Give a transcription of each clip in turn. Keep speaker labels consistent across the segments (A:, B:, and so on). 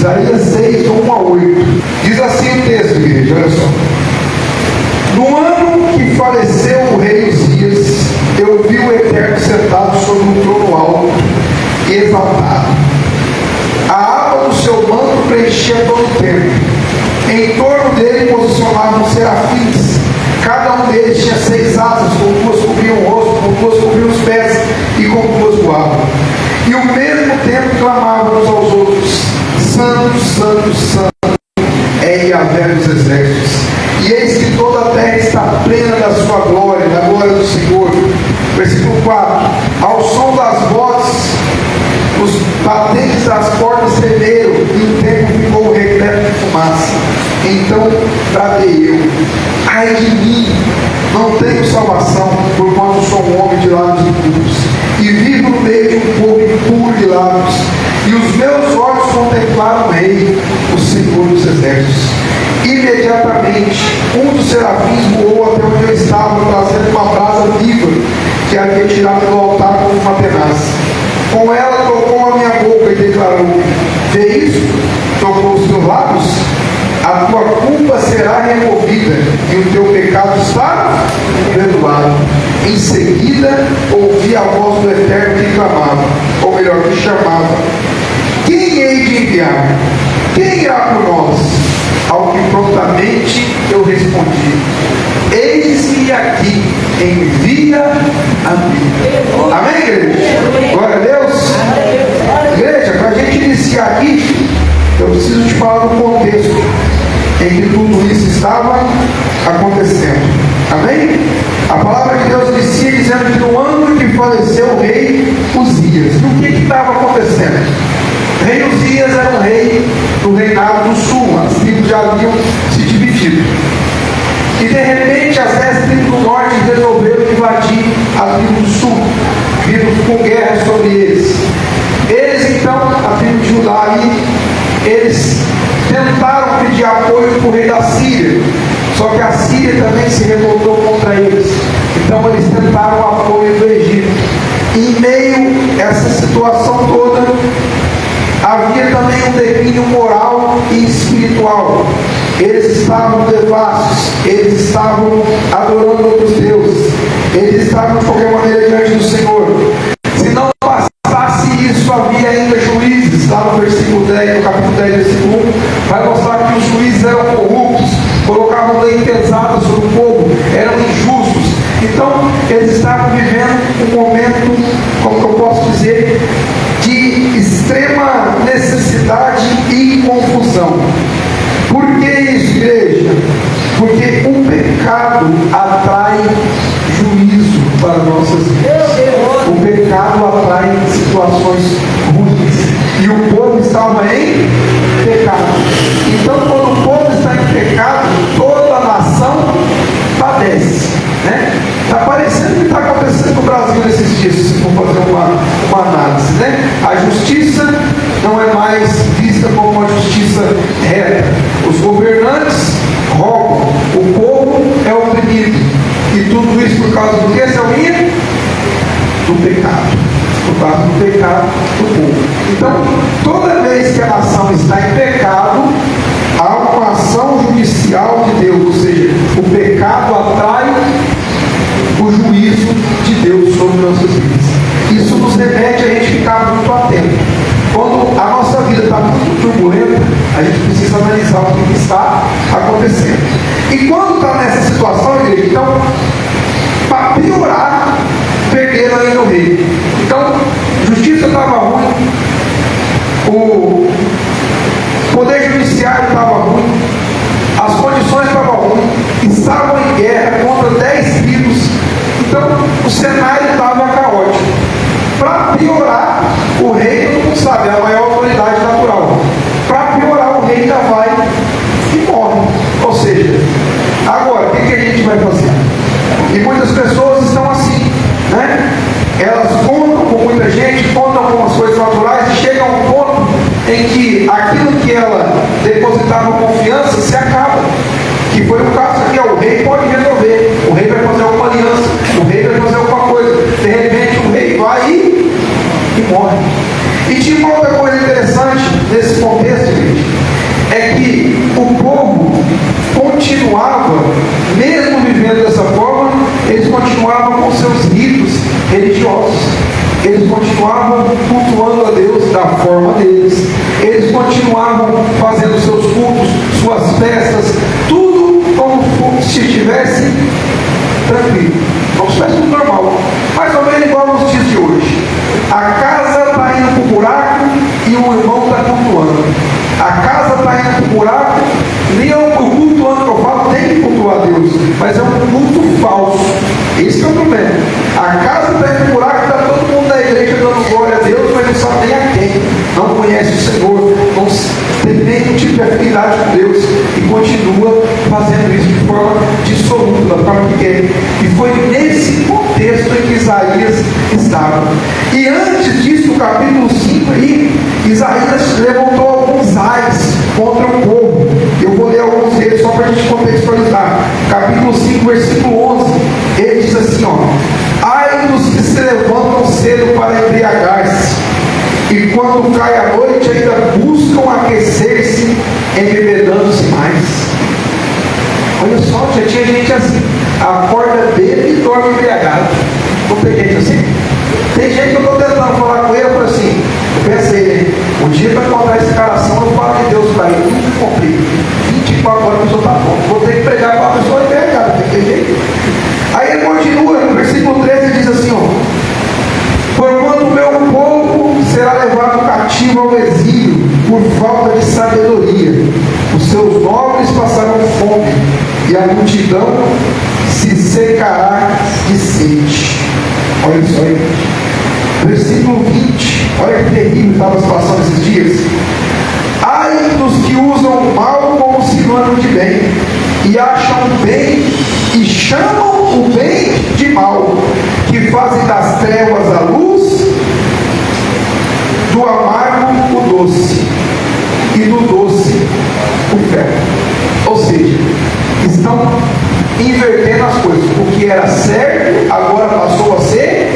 A: Isaías 6, 1 a 8. Diz assim o texto, igreja, olha só. No ano que faleceu o rei Uzias, eu vi o Eterno sentado sobre um trono alto e exaltado. A aba do seu manto preenchia todo o templo. Em torno dele posicionavam serafins. Cada um deles tinha 6 asas, com 2 cobriam o rosto, com 2 cobriam os pés e com 2 voavam. E ao mesmo tempo clamavam uns aos outros: Santo, Santo, Santo é Yahvé dos exércitos. E eis que toda a terra está plena da sua glória, da glória do Senhor. Versículo 4. Ao som das vozes, os batentes das portas tremeram, e o templo ficou repleto de fumaça. Então bradei eu: ai de mim, não tenho salvação, porquanto sou um homem de lábios impuros, e vivo no meio de um povo impuro de lábios, e os meus olhos contemplaram o Rei, o Senhor dos exércitos. Imediatamente, um dos serafins voou até onde eu estava, trazendo uma brasa viva, que havia tirado do altar com uma tenaz. Com ela tocou a minha boca e declarou: vê isso? Tocou os teus lábios? A tua culpa será removida e o teu pecado está perdoado. Em seguida, ouvi a voz do Eterno que clamava, ou melhor, que chamava: quem hei de enviar? Quem irá por nós? Ao que prontamente eu respondi: eis-me aqui, envia a mim. Amém, igreja? Glória a Deus. Igreja, para a gente iniciar aqui, eu preciso te falar do contexto em que tudo isso estava acontecendo. Amém? A palavra de Deus inicia dizendo que no ano que faleceu o rei Uzias. E o que estava acontecendo? O rei Uzias era um rei do reinado do sul. As tribos já haviam se dividido. E de repente as 10 tribos do norte resolveram invadir a tribo do sul, vindo com guerra sobre eles. Eles então, a tribo de Judá ali, eles tentaram pedir apoio para o rei da Síria, só que a Síria também se revoltou contra eles. Então eles tentaram o apoio do Egito. E em meio a essa situação toda, havia também um declínio moral e espiritual. Eles estavam devassos, eles estavam adorando outros deuses, eles estavam de qualquer maneira diante do Senhor. Se não bastasse isso, havia ainda juízes. Lá no versículo 10, no capítulo 10, versículo 1, vai mostrar que os juízes eram corruptos, colocavam lei pesada sobre o povo, eram injustos. Então, eles estavam vivendo um momento, como eu posso dizer, de extrema necessidade e confusão. Por que isso, igreja? Porque o pecado atrai juízo para nossas vidas. O pecado atrai situações ruins. E o povo estava em pecado. Então, quando o povo está em pecado, toda a nação padece. Está parecendo o que está acontecendo no Brasil nesses dias, se for fazer uma análise. A justiça não é mais vista como uma justiça reta. Os governantes roubam, o povo é oprimido. E tudo isso por causa do que, Selminha? Do pecado. Por causa do pecado do povo. Então, toda vez que a nação está em pecado, há uma ação judicial de Deus. Ou seja, o pecado atrai o juízo de Deus sobre nossas vidas. Isso nos remete a gente ficar muito atento. Quando a nossa vida está muito turbulenta, a gente precisa analisar o que está acontecendo. E quando está nessa situação, igreja, então, para piorar, perderam ainda o rei. Então, a justiça estava ruim, o poder judiciário estava ruim, as condições estavam ruins, estavam em guerra contra 10 tribos. Então, o cenário estava caótico. Para piorar, o rei, todo mundo sabe, é a maior autoridade natural. Para piorar, o rei ainda vai e morre. Ou seja, agora, o que a gente vai fazer? E muitas pessoas estão assim, Elas contam com muita gente, contam com as coisas naturais, e chega a um ponto em que aquilo que ela depositava confiança se acaba. Que foi o caso aqui, o rei pode resolver, o rei vai fazer alguma aliança, o rei vai fazer alguma coisa, de repente o rei vai e morre. E tinha uma outra coisa interessante nesse contexto, gente. isso faz tudo normal. Mais ou menos igual nos dias de hoje. A casa está indo para o buraco e o irmão está cultuando. A casa está indo para o buraco, nem é o cultuando que eu falo, tem que cultuar Deus, mas é um culto falso. Esse é o problema. A casa está indo para o buraco, está todo mundo da igreja dando glória a Deus, mas não sabe nem a quem. Não conhece o Senhor, não tem nenhum tipo de afinidade com Deus e continua fazendo isso de forma dissoluta, da forma que quer. E foi nesse contexto em que Isaías estava. E antes disso, no capítulo 5 aí, Isaías levantou alguns ais contra o povo. Eu vou ler alguns deles só para a gente contextualizar. Capítulo 5, versículo 11, ele diz assim, ó: ai dos que se levantam cedo para embriagar-se, e quando cai a noite ainda buscam aquecer-se, embebedando-se mais. Olha só, já tinha gente assim, acorda bebe e dorme embriagado. Não tem gente assim? Tem gente que eu estou tentando falar com ele, eu falo assim, eu pensei, né? O dia para contar esse caração, eu falo de Deus para ele, nunca comprei. 24 horas a pessoa está bom. Vou ter que pregar para a pessoa embriagada, não tem jeito. Aí ele continua, no versículo 13 ele diz assim, ó: porquanto o meu povo será levado cativo ao exílio por falta de sabedoria, os seus nobres passarão fome, e a multidão se secará de sede. Olha isso aí. Versículo 20, olha que terrível estava a situação nesses dias. Ai dos que usam o mal como sinônimo de bem, e acham bem, e chamam o bem de mal, que fazem das trevas a luz, do amargo o doce, e do doce o fel. Ou seja, estão invertendo as coisas. O que era certo agora passou a ser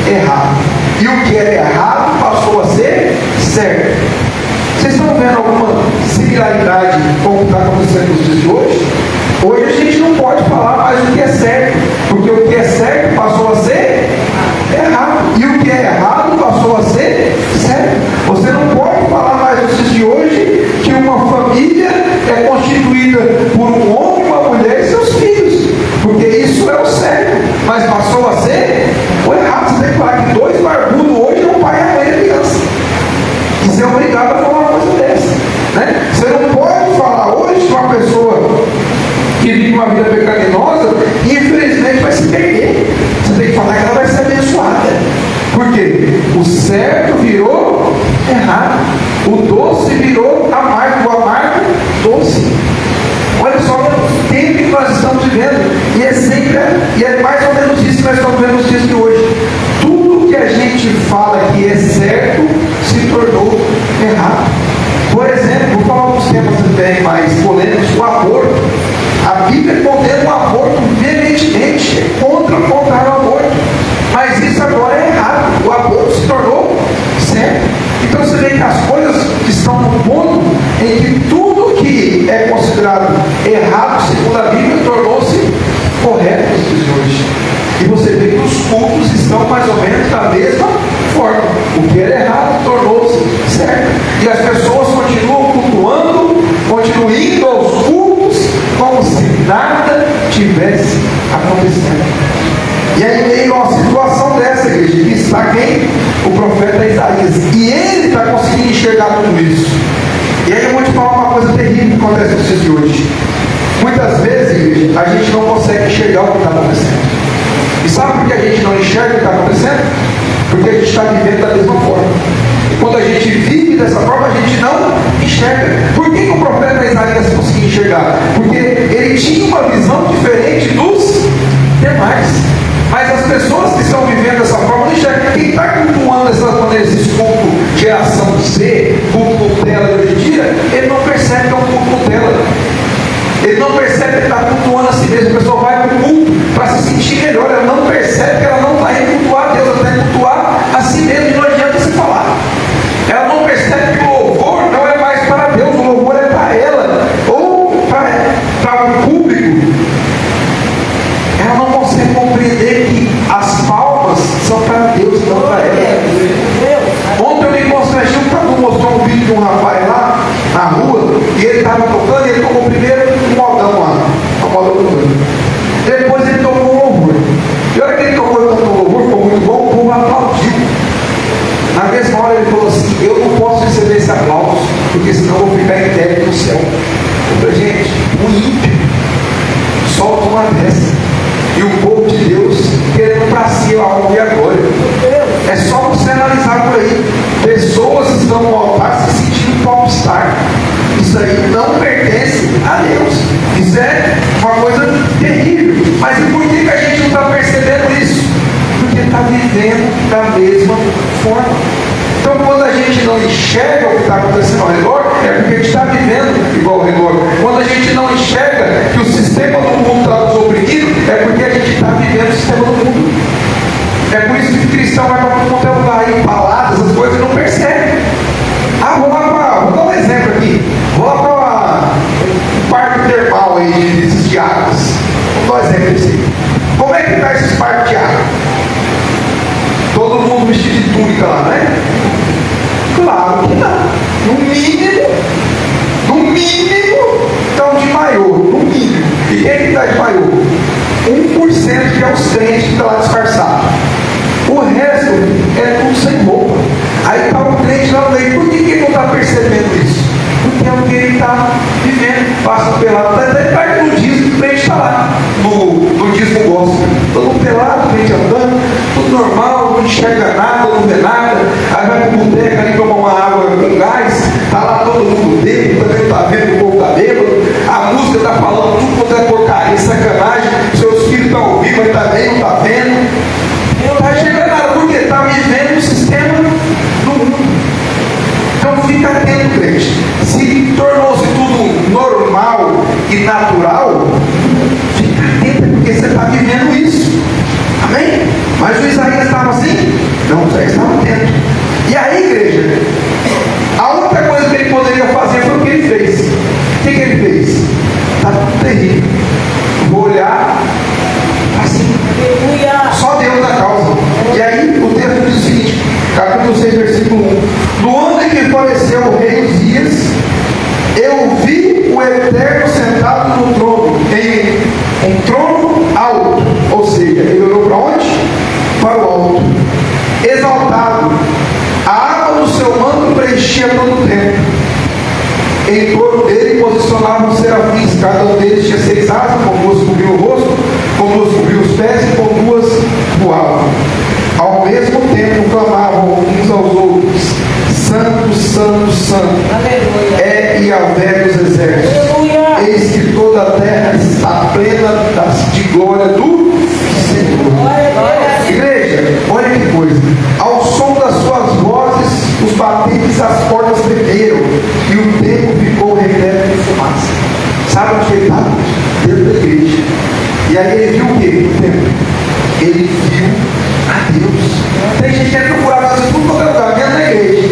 A: errado, e o que era errado passou a ser certo. Vocês estão vendo alguma similaridade com o que está acontecendo nos dias de hoje? Hoje a gente não pode falar mais o que é certo, porque o que é certo passou a ser errado, e o que é errado passou a ser certo. Você não pode falar mais nos dias de hoje que uma família é constituída por um homem, uma mulher e seus filhos, porque isso é o certo, mas passou a ser o errado. Você tem que falar que dois barbudos hoje é um pai e a mãe da criança. E você é obrigado a falar uma coisa dessa, né? Você não pode falar hoje que uma pessoa que vive uma vida pecaminosa, infelizmente vai se perder. Você tem que falar que ela vai ser abençoada. Por quê? O certo virou errado, o doce virou amargo, o amargo doce. Olha só o tempo que nós estamos vivendo, e é sempre, e é mais ou menos isso que nós estamos vendo nos dias de hoje. Tudo que a gente fala que é certo se tornou errado. Por exemplo, vou falar alguns temas bem mais polêmicos. O aborto. A Bíblia condena o aborto veementemente, é contra o aborto, mas isso agora é errado. O aborto se tornou certo. Então você vê que as coisas estão no ponto em que tudo que é considerado errado segundo a Bíblia tornou-se correto nos dias de hoje. E você vê que os cultos estão mais ou menos da mesma forma. O que era errado tornou-se certo. E as pessoas continuam cultuando, continuam indo aos cultos como se nada tivesse acontecendo. E aí, meio a uma situação dessa, igreja, que está quem? O profeta Isaías. E ele está conseguindo enxergar tudo isso. E aí eu vou te falar uma coisa terrível que acontece nos dias de hoje. Muitas vezes, igreja, a gente não consegue enxergar o que está acontecendo. E sabe por que a gente não enxerga o que está acontecendo? Porque a gente está vivendo da mesma forma. E quando a gente vive dessa forma, a gente não enxerga. Por que o profeta Isaías conseguia enxergar? Porque ele tinha uma visão diferente dos demais. Mas as pessoas que estão vivendo dessa forma não enxergam. Quem está cultuando dessa maneira, esses cultos geração Z, culto Nutella de hoje em dia, ele não percebe que é um culto Nutella. Ele não percebe que ele está cultuando a si mesmo. A pessoa vai para o culto para se sentir melhor. Ela não percebe que ela não está indo cultuar a Deus, ela está indo cultuar a si mesmo. E não adianta se falar. Ela não percebe que o louvor não é mais para Deus, o louvor é para ela, ou para o público. Ela não consegue compreender que as vivendo da mesma forma. Então, quando a gente não enxerga o que está acontecendo ao redor, é porque a gente está vivendo igual ao redor. Quando a gente não enxerga que o sistema do mundo está nos oprimindo, é porque a gente está vivendo o sistema do mundo. É por isso que o cristão vai para todo lugar aí, baladas, essas coisas, e não percebe. Vou dar um exemplo aqui. Vou lá para um parque termal aí, desses de águas. Vou dar um exemplo disso aí. Como é que está esses parques de água? Todo mundo vestido de túnica lá, né? Claro que não. No mínimo, estão de maiô, no mínimo. E quem que está de maiô? 1% que é os crentes que estão lá disfarçados. O resto é tudo sem roupa. Aí está o crente lá no meio. Por que ele não está percebendo isso? Porque é o que ele está vivendo. Passa pelado. Até perto do disco, o crente está lá. No disco gospel. Todo pelado, crente andando, tudo normal, não enxerga nada, não vê nada. Aí vai para o boteco ali tomar uma água com gás. Está lá todo mundo bêbado, também não está vendo que o povo está bêbado. A música está falando tudo quanto é porcaria, sacanagem. Seus filhos estão ouvindo, mas também não está vendo. Não está enxergando nada, porque está vivendo o sistema do mundo. Então fica atento, crente. Se tornou-se tudo normal e natural, fica atento, porque você está vivendo isso. Amém? Mas o Isaías estava assim? Não, o Isaías estava atento. E aí, igreja, a única coisa que ele poderia fazer foi o que ele fez. O que ele fez? Está tudo terrível. Vou olhar assim. Só Deus na causa. E aí o texto diz o seguinte, capítulo 6, versículo 1. No ano em que faleceu o rei Uzias, eu vi o Eterno sentado no trono, em um trono alto. Ou seja, ele olhou para onde? Para o alto. Exaltado. A água do seu manto preenchia todo o templo. Em torno dele posicionavam os serafins. Cada um deles tinha 6 asas, com 2 cobriam o rosto, com 2 cobriam os pés e com 2 voavam. Ao mesmo tempo clamavam uns aos outros: Santo, Santo, Santo,
B: Aleluia.
A: é Yahvé dos exércitos.
B: Aleluia.
A: Eis que toda a terra está plena de glória do Senhor. Igreja, olha que coisa. Ao som das suas vozes, os batentes das portas tremeram e o templo ficou repleto de fumaça. Sabe onde ele estava? Dentro da igreja. E aí ele viu o quê? O templo. Ele viu a Deus. Tem gente que quer procurar Deus em tudo quanto é lugar, menos na igreja.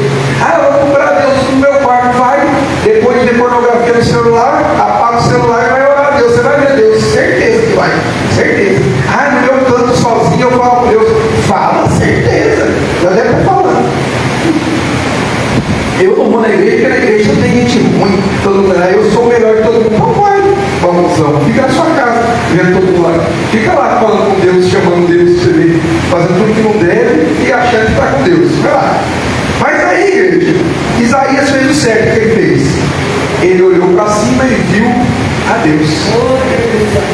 A: Eu vou procurar Deus no meu quarto. Vai, depois de ver pornografia no celular, apaga o celular e vai orar a Deus. Você vai ver Deus, certeza que vai. Certeza. No meu canto sozinho eu falo com Deus. Fala, certeza. Já deve estar falando. Eu não vou na igreja, porque na igreja não tem gente ruim. Todo mundo, eu sou o melhor de todo mundo. Não vai. Vamos, fica na sua casa, vendo todo mundo lá. Fica lá falando com Deus, chamando Deus, você vê, fazendo tudo que não deve e achando que está com Deus. Vai lá. Mas aí, igreja, Isaías fez o certo. O que ele fez? Ele olhou para cima e viu a Deus.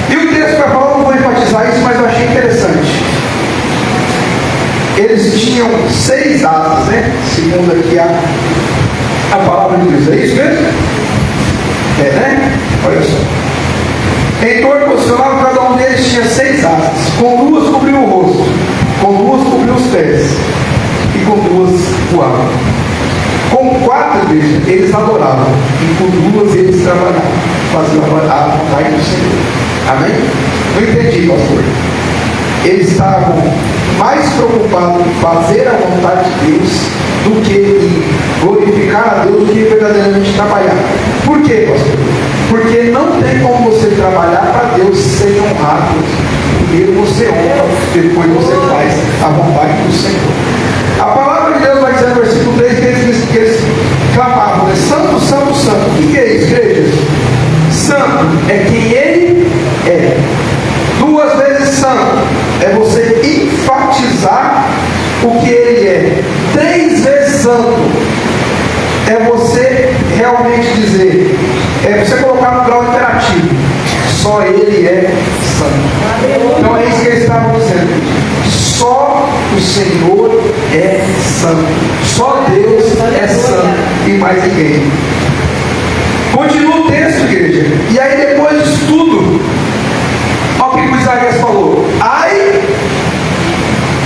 A: E o texto vai falar, não vou enfatizar isso, mas eu achei interessante. Eles tinham 6 asas, né? Segundo aqui a palavra de Deus. É isso mesmo? Né? Olha só. Em torno posicionado, cada um deles tinha 6 asas. Com 2 cobriu o rosto, com 2 cobriu os pés e com 2 voavam. Com 4, veja, eles adoravam e com 2 eles trabalhavam, faziam a vontade do Senhor. Amém? Não entendi, pastor. Eles estavam mais preocupados em fazer a vontade de Deus do que em glorificar a Deus, do que verdadeiramente trabalhar. Por quê, pastor? Porque não tem como você trabalhar para Deus ser honrado. Primeiro você honra, depois você faz a vontade do Senhor. A palavra de Deus vai dizer no versículo 3 que eles clamavam, né? Santo, Santo, Santo. O que é isso, igreja? Santo é quem Ele é. 2 vezes santo é você enfatizar o que Ele é. 3 vezes santo é você realmente dizer, é você colocar no grau imperativo, só Ele é santo. Então é isso que eles estavam dizendo. Só o Senhor é santo. Só Deus é santo e mais ninguém. Continua o texto, igreja. E aí depois disso tudo, olha o que o Isaías falou. Ai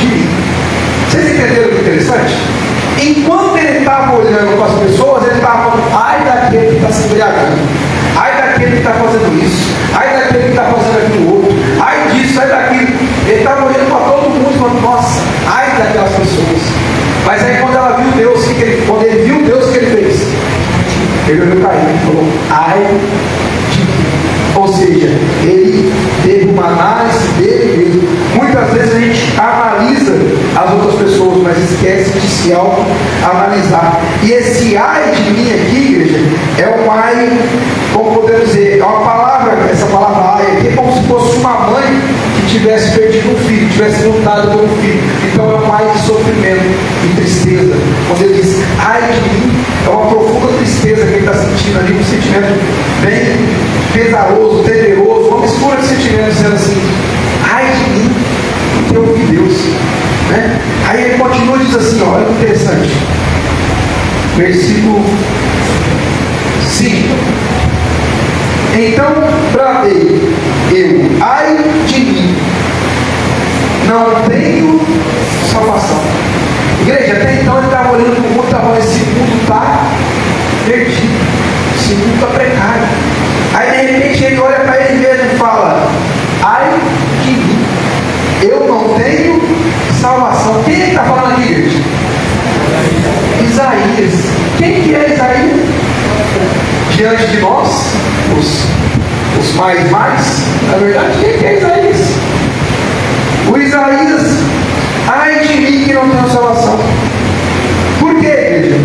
A: de mim. ai de mim. Ou seja, ele teve uma análise dele mesmo. Muitas vezes a gente analisa as outras pessoas, mas esquece de se auto-analisar. E esse ai de mim aqui, igreja, é um ai, como podemos dizer, é uma palavra, essa palavra ai aqui é como se fosse uma mãe que tivesse perdido um filho, tivesse lutado por um filho. Então é um ai de sofrimento e tristeza. Quando ele diz ai de mim, é uma profunda tristeza que ele está sentindo ali, um sentimento bem pesaroso, temeroso, uma mistura de sentimentos, dizendo assim, ai de mim, porque eu vi Deus, né? Aí ele continua e diz assim, ó, olha que interessante, versículo 5, então bradei eu, ai de mim, não tenho salvação. Igreja, até então ele estava olhando para o mundo, estava, esse mundo está perdido, esse mundo está precário. Aí de repente ele olha para ele mesmo e fala, ai de mim, eu não tenho salvação. Quem é que está falando aqui, gente? Isaías. Quem que é Isaías? Diante de nós, os mais, na verdade, quem que é Isaías? O Isaías, ai de mim que não tenho salvação. Por quê, igreja?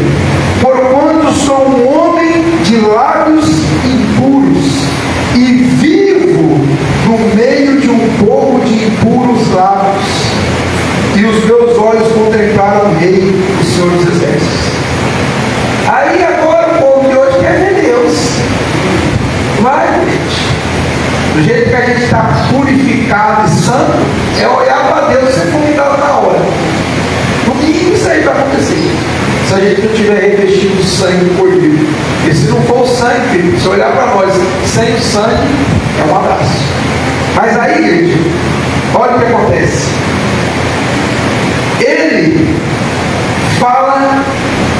A: Porquanto sou um homem de lábios impuros e vivo no meio de um povo de impuros lábios, e os meus olhos contemplaram o Rei, o Senhor dos Exércitos. Aí agora o povo de hoje quer ver Deus. Vai, gente. Do jeito que a gente está purificado e santo, é olhar para Deus e ser convidado na hora. No mínimo isso aí vai acontecer, se a gente não tiver revestido o sangue do Cordeiro. E se não for o sangue, filho, se olhar para nós sem o sangue, é um abraço. Mas aí, igreja, olha o que acontece. Ele fala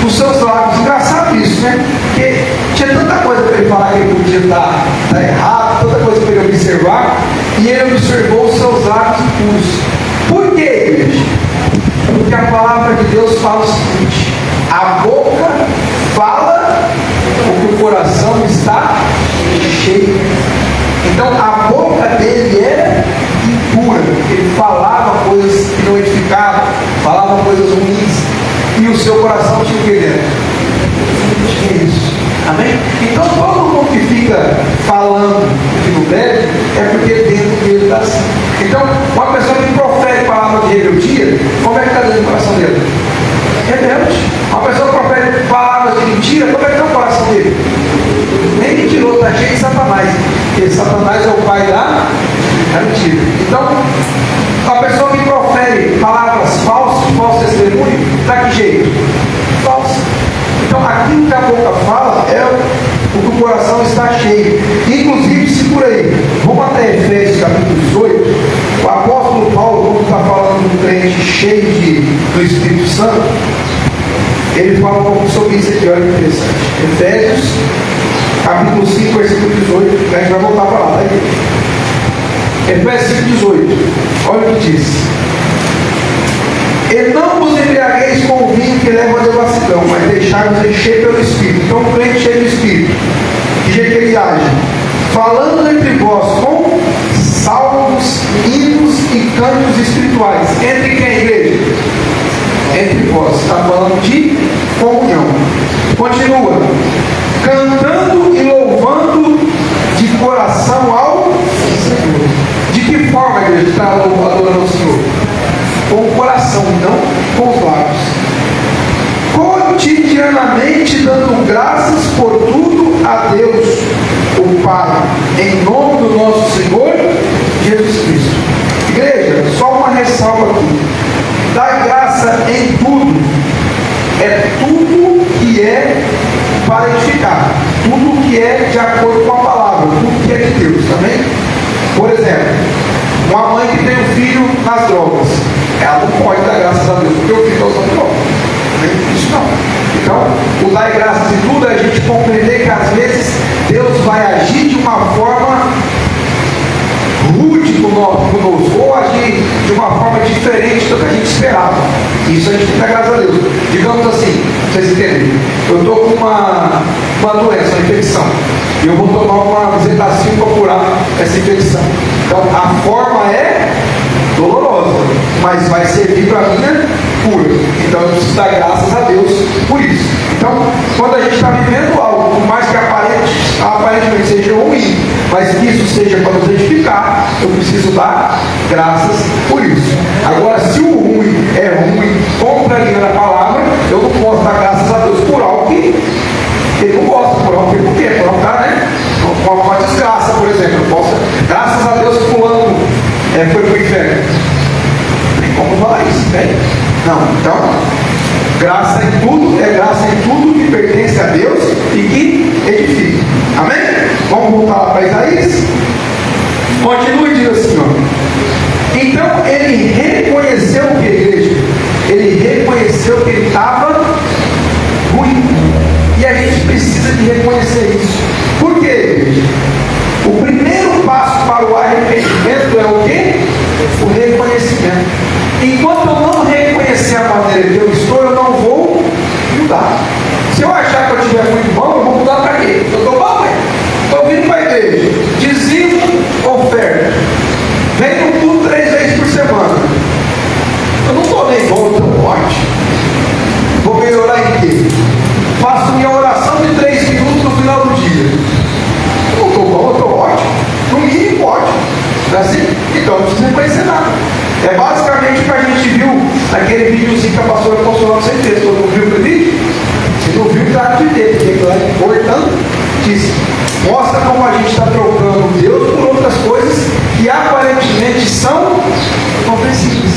A: dos seus lábios. Engraçado isso, né? Porque tinha tanta coisa para ele falar que ele podia estar errado, tanta coisa para ele observar, e ele observou os seus lábios puros. Por quê, igreja? Porque a palavra de Deus fala o seguinte: a boca fala o que o coração está cheio. Então a boca dele era impura, ele falava coisas que não edificavam, falava coisas ruins, e o seu coração tinha o que dentro? Tinha isso. Amém? Então todo mundo que fica falando que não deve, é porque dentro dele está assim. Então, uma pessoa que profere palavra de rebeldia, como é que está dentro do coração dele? Rebelde. Uma pessoa que profere palavras de mentira, como é que está o coração dele? Nem mentiroso, está cheio de Satanás. Porque Satanás é o pai da mentira. Então, a pessoa que profere palavras falsas, falso testemunho, está que jeito? Falso. Então, aquilo que a boca fala é o que o coração está cheio. Inclusive, se por aí, vamos até Efésios capítulo 18, o apóstolo Paulo, quando está falando de um crente cheio do Espírito Santo, ele fala um pouco sobre isso aqui, olha que interessante. Efésios capítulo 5, versículo 18, a gente vai voltar para lá, tá aí? Efésios 5, 18, olha o que diz. E não vos embriagueis com o vinho que leva a devassidão, mas deixai-vos encher pelo Espírito. Então, o crente cheio do Espírito, que jeito que ele age? Falando entre vós com salmos, hinos e cantos espirituais. Entre quem, igreja? Entre vós. Está falando de comunhão. Continua. Cantando e louvando de coração ao Senhor. De que forma, igreja, está adorando o Senhor? Com o coração, não com os lábios. Cotidianamente dando graças por tudo a Deus, o Pai, em nome do nosso Senhor Jesus Cristo. Igreja, só uma ressalva aqui. Dar graça em tudo. É tudo que é para edificar. Tudo que é de acordo com a palavra. Tudo que é de Deus, também. Por exemplo, uma mãe que tem um filho nas drogas, ela não pode dar graças a Deus porque o filho está usando droga. Isso não. Então, o dar graças em tudo é a gente compreender que às vezes Deus vai agir de uma forma rude conosco, ou agir de uma forma diferente do que a gente esperava. Isso a gente tem que dar graças a Deus. Digamos assim, vocês entendem? Eu estou com uma doença, uma infecção. E eu vou tomar uma Zetacil para curar essa infecção. Então a forma é dolorosa, mas vai servir para a minha cura. Então eu preciso dar graças a Deus por isso. Então, quando a gente está vivendo algo, por mais que aparentemente seja ruim, mas que isso seja para nos edificar, eu preciso dar graças por isso. Agora, se o ruim é ruim, contrariando a palavra, eu não posso dar graças a Deus por algo que ele não gosta, por algo que ele não quer, por algo que está, né? Uma desgraça, por exemplo. Eu posso, graças a Deus, fulano foi para o inferno. Tem como falar isso, né? Não, então, graça em tudo, é graça em tudo que pertence a Deus e que edifica. Amém? Vamos voltar lá para Isaías? Continue dizendo assim, ó. Então, ele reconheceu o que, igreja? Ele reconheceu que ele estava ruim. E a gente precisa de reconhecer isso. Por quê, igreja? O primeiro passo para o arrependimento é o quê? O reconhecimento. Enquanto eu não reconhecer a maneira que eu estou, eu não vou mudar. Se eu achar que eu estiver muito bom, eu vou mudar para quê? Eu estou bom, hein? Estou vindo para a igreja. Dizimo, oferta. Venho tudo 3 vezes por semana. Eu não estou nem bom, tão ótimo. Vou melhorar em quê? Faço minha oração de 3 minutos no final do dia. Eu não estou bom, eu estou ótimo. No mínimo ótimo. Não é assim? Então não precisa reconhecer nada. É basicamente o que a gente viu naquele videozinho que a pastora postou lá no CT. Todo mundo viu aquele vídeo? Se não viu, está de dentro, porque é importantíssimo. Mostra como a gente está trocando Deus por outras coisas que aparentemente são compreensíveis.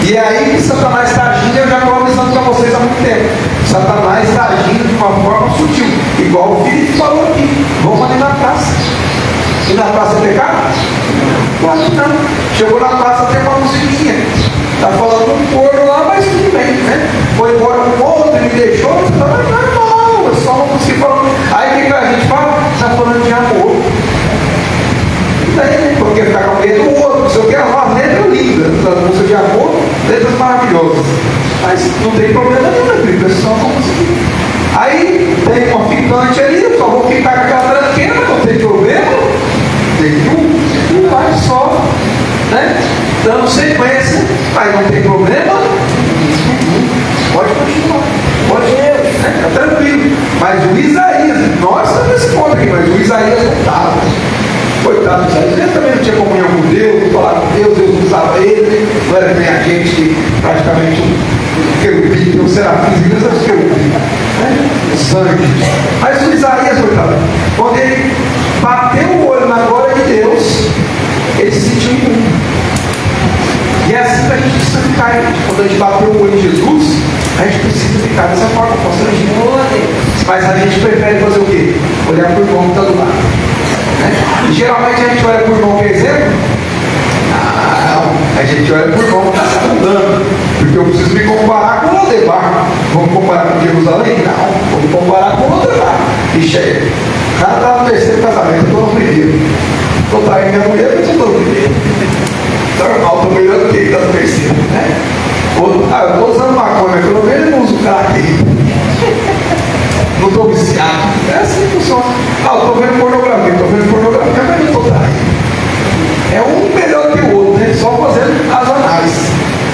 A: E é aí que Satanás está agindo. Eu já estou avisando para vocês há muito tempo. Satanás está agindo de uma forma sutil, igual o Felipe falou aqui. Vamos ali na praça. E na praça é pecado? Claro que não. Chegou na praça, tem uma musiquinha. Está falando um corno lá, mas tudo bem, né? Foi embora com outro, me deixou, está normal, é só uma música falando. Aí o que a gente fala? Está falando de amor. E daí, porque ficar com medo do outro, não sei o que, uma letra linda, música de amor, letras maravilhosas. Mas não tem problema nenhum, é só uma musiquinha. Aí tem uma ficante ali, eu só vou ficar com aquela tranqueira, não tem problema nenhum, não vai só, né? Dando sequência, mas não tem problema nenhum. Pode continuar, pode, né? Tá tranquilo. Mas o Isaías, nós estamos nesse ponto aqui, mas o Isaías não estava. Coitado do Isaías, ele também não tinha comunhão com Deus, não falava com Deus, Deus usava ele, não era que nem a gente que praticamente um querubim, um serafim, Deus era um querubim, né? Sangue. Mas o Isaías, coitado, quando ele bateu o olho na glória de Deus, ele se sentiu imundo. E é assim que a gente precisa ficar, gente. Quando a gente bateu o olho em Jesus, a gente precisa ficar dessa forma, constrangendo. Mas a gente prefere fazer o quê? Olhar para o irmão que está do lado. Né? E geralmente a gente olha para o irmão que é exemplo. Não, a gente olha para o irmão que está se afundando. Porque eu preciso me comparar com o Lodebar. Vamos comparar com Jerusalém? Não, vamos comparar com o Lodebar. Ixi, o cara está no 3º casamento, eu estou no 1º. Estou traindo minha mulher, mas eu estou no 1º. Normal, estou melhor do que ele está no 3º. Né? Eu estou usando maconha, pelo menos eu não uso crack aí. Não estou viciado. É assim que funciona. Eu estou vendo pornografia, mas não estou traindo. É um melhor que o outro, né? Só fazendo as análises.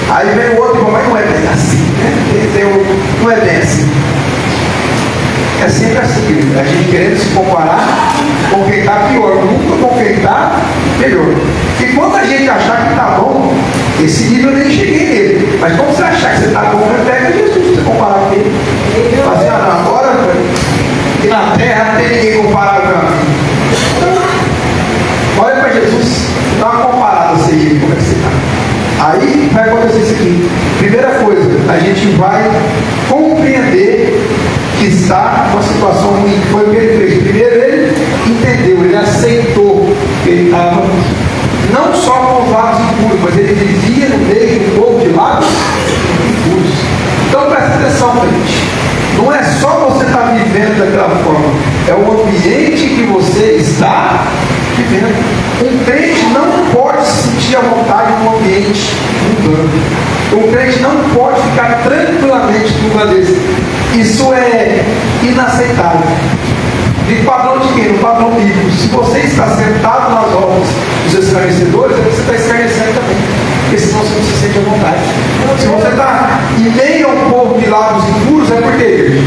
A: Aí vem o outro, mas não é bem assim, né? Não é bem assim. É sempre assim, querido. A gente querendo se comparar com quem está pior, nunca com quem está melhor. E quando a gente achar que está bom, esse nível eu nem cheguei nele. Mas quando você achar que você está bom, pega Jesus, você comparar com ele. Fala assim, não, agora que na terra não tem ninguém comparável para mim. Então, olha para Jesus, dá uma comparada assim, ele, como é que você está. Aí vai acontecer isso aqui. Primeira coisa, a gente vai compreender que está numa situação ruim. Foi o que ele fez. Primeiro ele entendeu, ele aceitou que ele estava não só com os lábios impuros, mas ele vivia no meio do povo de lábios impuros. Então presta atenção, gente. Não é só você estar vivendo daquela forma, é o ambiente que você está vivendo. Um crente não pode se sentir à vontade num ambiente mundano. O crente não pode ficar tranquilamente num lugar desse. Isso é inaceitável. De padrão de quê? No padrão bíblico. Se você está sentado nas rodas dos escarnecedores, você está escarnecendo também. Porque senão você não se sente à vontade. Se você está em meio a um povo de lábios impuros, é por quê, igreja?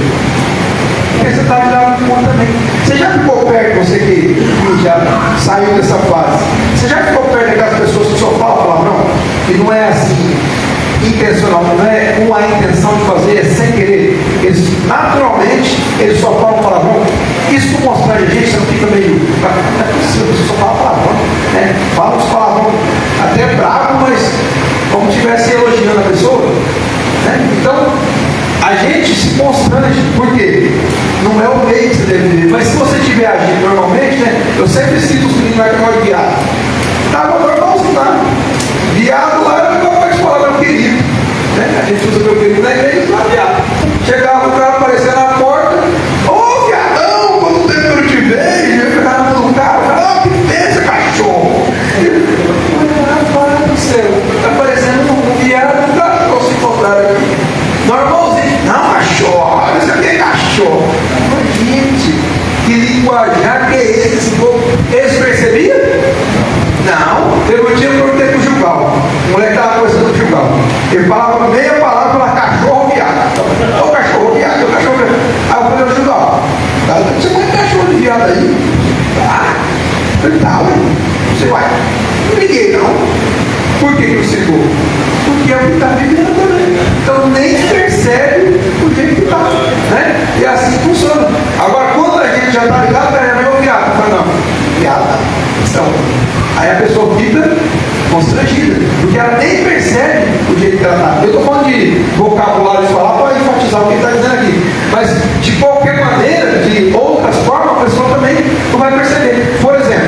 A: Porque você está de lábios impuros também. Você já ficou perto, você que já saiu dessa fase, você já ficou perto daquelas pessoas que só falam palavrão? E não é assim, intencional, não é com a intenção de fazer, é sem querer. Eles, naturalmente, eles só falam palavrão. Isso mostrar a gente, você não fica meio. Não é possível, você só fala palavrão. Né? Fala os palavrão até bravo, mas como se estivesse elogiando a pessoa. Né? Então, a gente se constrange, por quê? Não é o meio que você deve viver. Mas se você estiver agindo normalmente, né? Eu sempre cito os meninos lá que não é viado. Estava normalzinho lá. Viado lá era igual para falar meu querido. Né? A gente usa meu querido na igreja, lá viado. Chegava o cara aparecendo na porta, ô viadão, quanto tempo eu te vejo? Eu ficava no carro, que pensa, cachorro? Para do céu, está parecendo um viado do cachorro se encontrar aqui. Normalzinho, não, cachorro, isso aqui é cachorro. Mas, gente, que linguajar que é esse? Esse povo, eles percebiam? Não, teve um dia que eu perguntei pro Gilgal. O moleque estava conversando com o Gilgal. Ele falava meia palavra, falava cachorro viado. Ô cachorro viado, ô cachorro viado. Aí eu falei, ô Gilgal, você põe cachorro de viado aí? Tá. Ele tá, ué. Você vai. Não liguei não. Por que você ligou? Porque é o que está vivendo também. Então nem percebe o jeito que está. Né? E assim funciona. Agora, quando a gente já está ligado, é meu viado. Eu falo, não, viado. Então, aí a pessoa fica constrangida, porque ela nem percebe o jeito que ela está. Eu estou falando de vocabulário de falar para enfatizar o que ele está dizendo aqui. Mas, de qualquer maneira, de outras formas, a pessoa também não vai perceber. Por exemplo,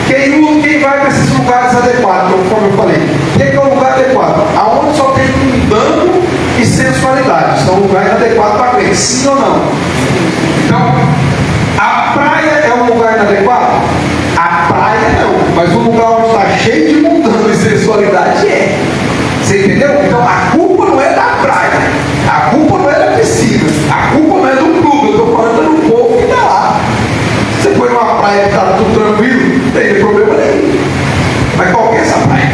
A: quem vai para esses lugares adequados, como eu falei, o que é um lugar adequado? Aonde só tem mundano e sensualidade. São lugares adequados para crente, sim ou não? Então, a praia é um lugar inadequado? A praia não, mas o lugar onde está cheio de mundano e sensualidade é. Você entendeu? Então a culpa não é da praia, a culpa não é da piscina, a culpa não é do clube, eu estou falando do povo que está lá. Você foi numa praia que está tudo tranquilo, não tem problema nenhum. Mas qual que é essa praia?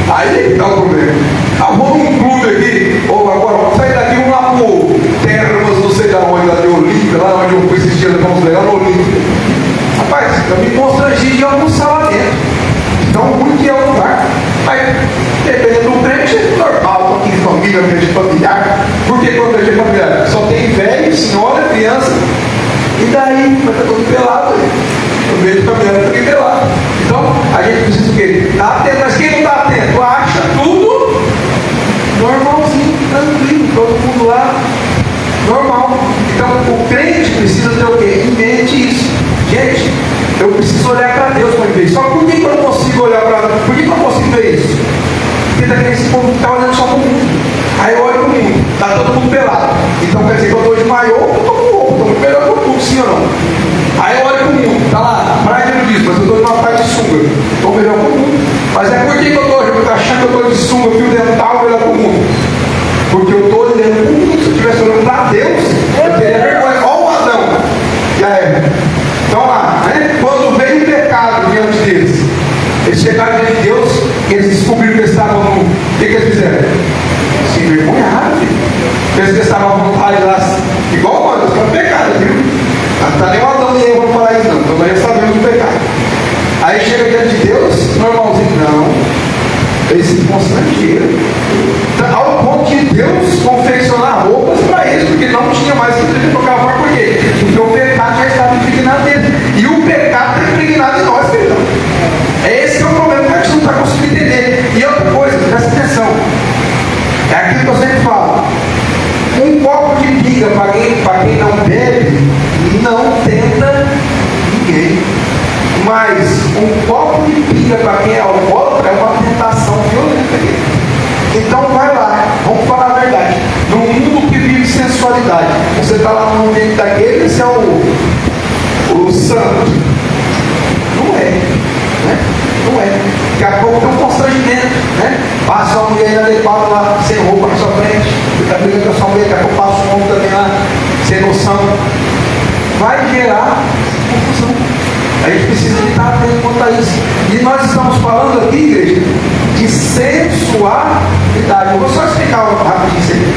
A: Aí está o problema. Ah, vou num clube aqui, ou agora vamos sair daqui, vamos lá pro Termas, não sei da onde, lá de Olímpia, lá onde eu fui esse dia, vamos levar no Olímpia. Rapaz, eu me constrangi de almoçar lá dentro. Então, ruim que é o lugar. Mas, dependendo do crente, é normal, aqui de família, ambiente familiar. Por que quando ambiente familiar? Só tem velho, senhora, criança. E daí, vai estar todo pelado aí. O ambiente familiar está aqui pelado. Então, a gente precisa o quê? Estar atento. Mas quem não está atento, acha tudo normalzinho, tranquilo, todo mundo lá, normal. Então, o crente precisa ter o quê? Em mente isso. Gente, eu preciso olhar para Deus para ver. Só por que eu não consigo olhar para Deus? Por que eu não consigo ver isso? Porque esse povo está olhando só para o mundo. Aí eu olho para o mundo, está todo mundo pelado. Então quer dizer que eu estou de maiô, eu estou com roupa, estou muito melhor que o mundo, sim ou não? Aí eu olho para o mundo, está lá, praia de nudismo, mas eu estou numa praia de sunga, estou melhor que o mundo. Mas é por que eu estou achando que eu estou de sunga, fio dental, melhor que o mundo? Porque eu estou olhando para o mundo. Se eu estivesse olhando para Deus, eu teria vergonha. Olha o Adão e a Eva. Então lá, né? Quando veio o pecado diante deles, eles chegaram diante de Deus e eles descobriram que eles estavam no. O que eles fizeram? Se envergonharam, filho. Eles estavam à vontade lá, igual quando eles estão pecado, viu? Não está nem o Adão nem eu vão falar isso, não. Então nós já sabemos do pecado. Aí chega diante de Deus, normalzinho, não. Eles se constrangeram. Ao ponto de Deus confeccionar roupas para eles, porque não tinha mais que de trocar roupa. Por quê? Porque o pecado já estava impregnado deles. E o pecado está impregnado em nós, querido. Esse é o problema que a gente não está conseguindo entender. E outra coisa, presta atenção. É aquilo que eu sempre falo. Um copo de pinga para quem não bebe, não tenta ninguém. Mas um copo de pinga para quem é alcoólatra é uma tentação violenta. Então vai lá, vamos falar a verdade. No mundo que vive sensualidade, você está lá no ambiente daquele, você é o santo. Não é. Né? Não é. Daqui a pouco tem um constrangimento, né? Passa uma mulher inadequada lá, sem roupa na sua frente, fica brigando com a sua mulher, daqui a pouco passa um homem também lá, sem noção. Vai gerar confusão. A gente precisa estar atento quanto a isso. E nós estamos falando aqui, igreja, de sensualidade. Eu vou só explicar rapidinho isso aí.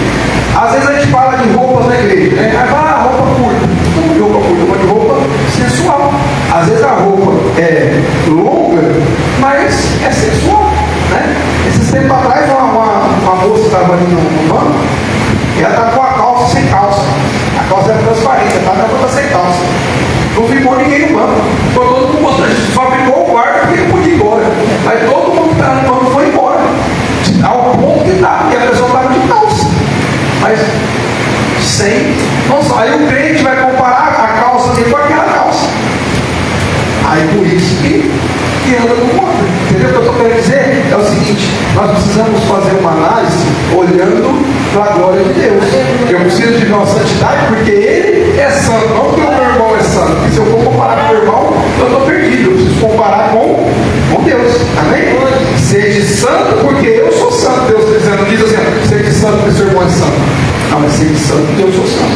A: Às vezes a gente fala de roupas na igreja, né? Aí fala, roupa curta. Como de roupa curta? Uma de roupa sensual. Às vezes a roupa é longa, mas é sensual, né? Esses tempos atrás, uma moça estava ali no banco, e ela estava com a calça sem calça. A calça era transparente, ela estava toda sem calça. Não ficou ninguém no banco. Foi todo mundo mostrando. Só ficou o guarda porque ele podia ir embora. Aí todo mundo que estava no banco foi embora. Ao ponto que estava, porque a pessoa estava de calça. Mas sem noção. Aí o crente vai comparar a calça dele com aquela calça. Aí por isso que anda no mundo. Entendeu? O que eu estou querendo dizer é o seguinte: nós precisamos fazer uma análise olhando para a glória de Deus. Eu preciso de uma santidade porque Ele é santo, não porque o meu irmão é santo. Porque se eu for comparar com o meu irmão, eu estou perdido. Eu preciso comparar com Deus. Amém? Seja santo porque eu sou santo. Deus está dizendo, diz assim: seja santo porque seu irmão é santo. Não, mas seja santo porque eu sou santo.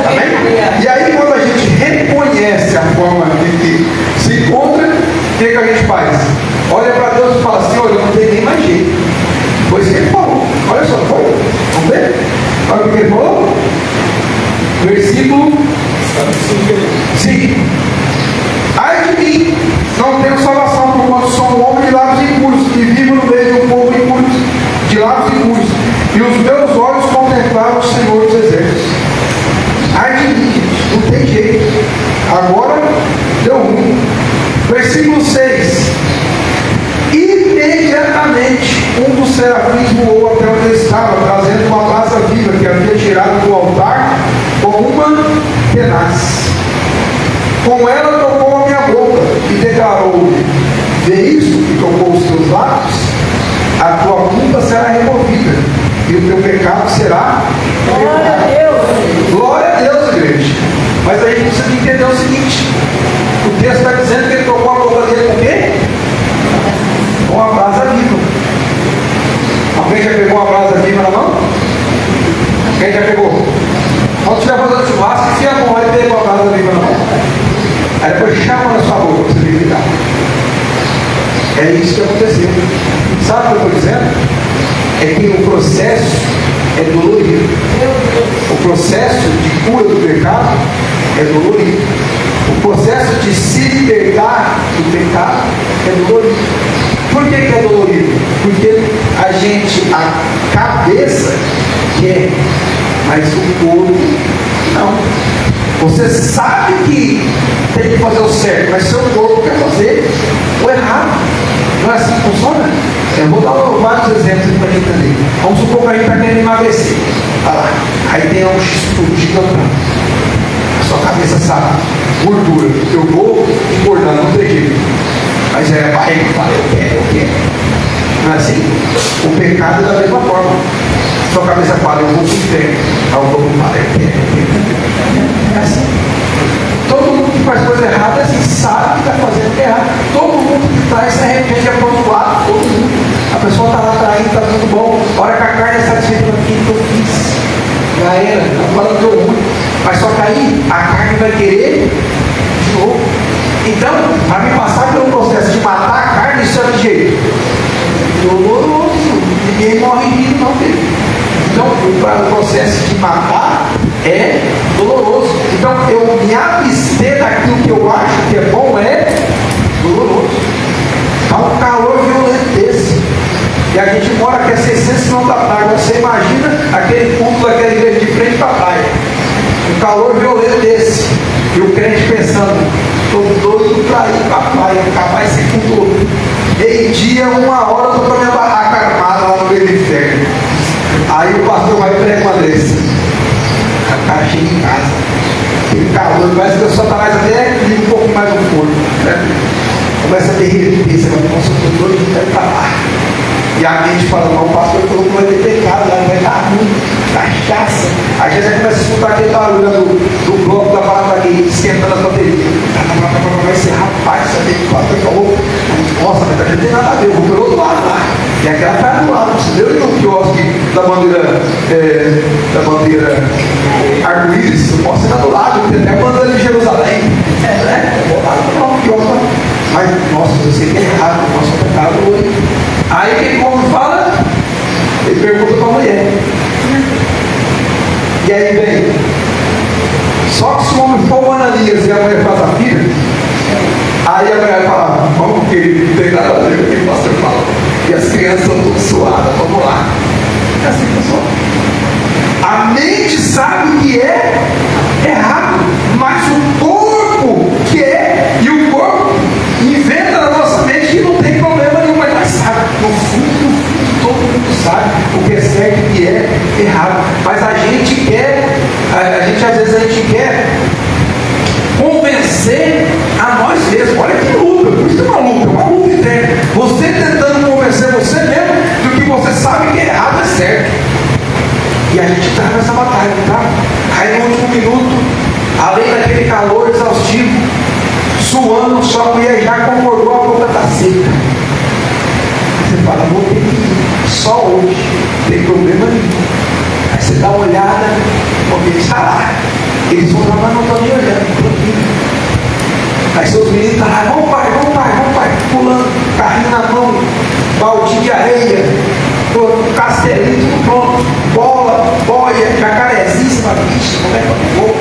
A: Amém? E aí quando a gente reconhece a forma que se encontra, o que a gente faz? Olha para Deus e fala assim: olha, eu não tenho nem mais jeito. Foi isso que ele falou. Olha só, foi. Vamos ver? Olha o que ele falou. Versículo 5. Ai de mim, não tenho salvação, porquanto sou um homem de lábios impuros, e vivo no meio de um povo impuro, de lábios impuros, e os meus olhos contemplaram o Senhor dos Exércitos. Ai de mim, não tem jeito. Agora deu ruim. Versículo 6. Imediatamente um dos serafins voou até onde eu estava, trazendo uma brasa viva que havia tirado do altar com uma tenaz. Com ela tocou a minha boca e declarou-me: vê isso que tocou os teus lábios? A tua culpa será removida e o teu pecado será
B: Glória a Deus.
A: Glória a Deus, igreja. Mas a gente precisa entender o seguinte: o texto está dizendo que ele tocou a boca dele com o quê? Com a brasa viva. Alguém já pegou uma brasa viva na mão? Quem já pegou? Quando estiver fazendo churrasco, enfia a mão lá e pega uma brasa viva na mão. Aí depois chama na sua boca para você verificar. É isso que aconteceu. Sabe o que eu estou dizendo? É que o processo é dolorido. O processo de cura do pecado é dolorido. O processo de se libertar do pecado é dolorido. Por que é dolorido? Porque a cabeça quer, mas o corpo não. Você sabe que tem que fazer o certo, mas seu corpo quer fazer o errado. Não é assim que funciona? Eu vou dar vários exemplos para a gente entender. Vamos supor que a gente está querendo emagrecer. Olha lá. Aí tem um estudo gigantão. A sua cabeça sabe, gordura. Eu vou engordar, não tem jeito. Mas é a barriga que fala, eu quero. Não é assim? O pecado é da mesma forma. Sua cabeça fala, eu vou para o inferno. Aí o corpo fala, eu quero. É assim. Todo mundo que faz coisa errada assim, sabe que está fazendo errado. Todo mundo que traz se arrepende é todo lado. Todo mundo. A pessoa está lá traindo, está tudo bom. A hora que a carne é satisfeita daquilo que eu fiz. Já era, agora deu ruim. Mas só que aí a carne vai querer de novo. Então, para me passar pelo processo de matar a carne, isso é de jeito doloroso. Ninguém morre rindo, não, filho. Então, o processo de matar é doloroso. Então, eu me abster daquilo que eu acho que é bom é doloroso. Há um calor violento desse. E a gente mora aqui a 600 km da praia. Você imagina aquele culto daquela igreja de frente para a praia. Um calor violento desse. E o crente pensando, estou doido para ir para a praia, capaz de ser com todo. Meio-dia, 1 hora, eu estou com a minha barraca armada lá no meio do inferno. Aí o pastor vai pregar desse. A cara chega em casa. Aquele calor, parece que o Satanás até liga um pouco mais o forno. Né? Começa a derreter, você vai, nossa, eu estou doido, eu quero ir para lá. E a mente fala, não, o pastor falou que vai ter pecado, lá vai dar ruim, cachaça. Aí já começa a escutar aquele barulho do bloco da barata aqui, esquentando a bateria. Vai ser rapaz, sabe que o pastor falou? Nossa, mas a gente tem da bandeira arco-íris, eu posso ir lá do lado, tem até a bandeira de Jerusalém. Eu vou lá, mas, nossa, eu sei que é errado, nosso pecado hoje. Aí o que o homem fala? Ele pergunta para a mulher. E aí vem. Só que se o homem for o Ananias e a mulher faz a filha, aí a mulher fala, vamos, querido, não tem nada a ver com o que o pastor fala. E as crianças estão todas suadas, vamos lá. É assim, pessoal. A mente sabe que é errado, mas o corpo quer, e o corpo inventa na nossa mente que não tem problema nenhum, mas sabe, no fundo, todo mundo sabe o que é certo e o que é errado. Mas a gente quer, às vezes a gente quer convencer a nós mesmos. Olha que luta, por isso é uma luta interna. Você tentando convencer você mesmo do que você sabe que é errado, é certo. E a gente está nessa batalha, tá? Aí no último minuto, além daquele calor exaustivo, suando, sua mulher já concordou, a boca está seca. Você fala, vou ter que ir só hoje, não tem problema nenhum. Aí você dá uma olhada, porque está lá. Eles vão lá, mas não estão nem olhando, tranquilo. Aí seus meninos estão lá, vamos pai, pulando, carrinho na mão, balde de areia, castelinho, tudo pronto, bola, boia, jacarezinho, você fala, vixe, como é que eu vou?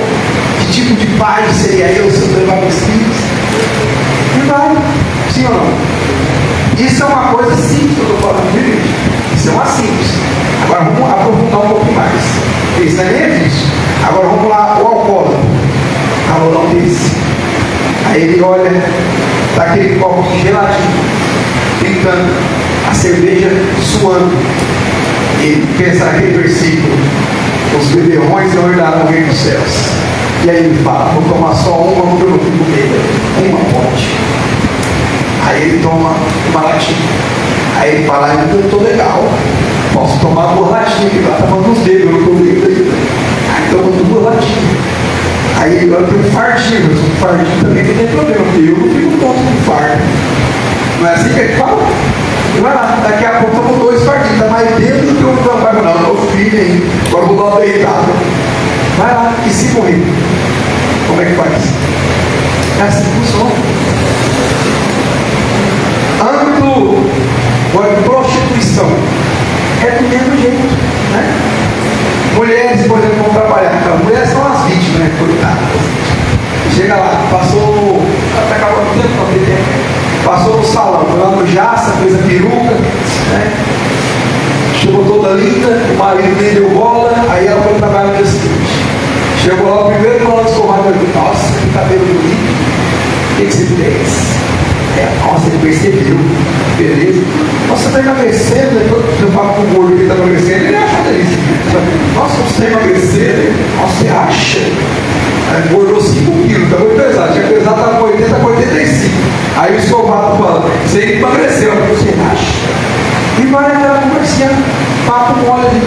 A: Que tipo de pai seria eu se eu levar meus filhos? E vai, sim ou não? Isso é uma coisa simples que eu estou falando, viu, gente? Isso é uma simples. Agora vamos aprofundar um pouco mais. Isso não é nem vício. Agora vamos lá, o alcoólatra. Calorão desse. Aí ele olha, dá aquele copo geladinho, pintando, a cerveja suando. Ele pensa naquele versículo: os beberrões não herdarão o reino dos céus. E aí ele fala: vou tomar só uma, porque eu não fico bêbado. Uma pote. Aí ele toma uma latinha. Aí ele fala: eu estou legal, posso tomar duas latinhas, que lá está falando dos dedos, eu não estou bêbado ainda. Aí toma duas latinhas. Aí ele olha para o fardinho, mas o fardinho também não tem problema, porque eu não fico tonto com fardo. Não é assim que ele fala? E vai lá, daqui a pouco tomou dois fardinhos, está mais dentro do que o trabalho. Não, meu filho aí, agora vou dar uma deitada. Vai lá, e se morrer? Como é que faz? É assim que funciona. Âmbito de prostituição. É do mesmo jeito, né? Mulheres, por exemplo, vão trabalhar. Então, mulheres são as vítimas, né? Coitadas. Chega lá, passou, até acabou o tempo, não tem tempo. Passou no salão, foi lá no Jaça, fez a peruca, né? Chegou toda linda, o marido nem deu bola, aí ela foi trabalhar no dia seguinte. Chegou lá o primeiro que ela escovava, nossa, que cabelo bonito. O que você fez? Nossa, ele percebeu, beleza. Nossa, você está emagrecendo, eu falo com o gordo que está emagrecendo, ele acha isso. Nossa, você está emagrecendo, nossa, você acha? Aí engordou 5 quilos, está muito pesado, tinha pesado, estava com 80, com 85. Aí o escovado fala, você emagreceu, você acha? E vai naquela conversinha, papo mole ali.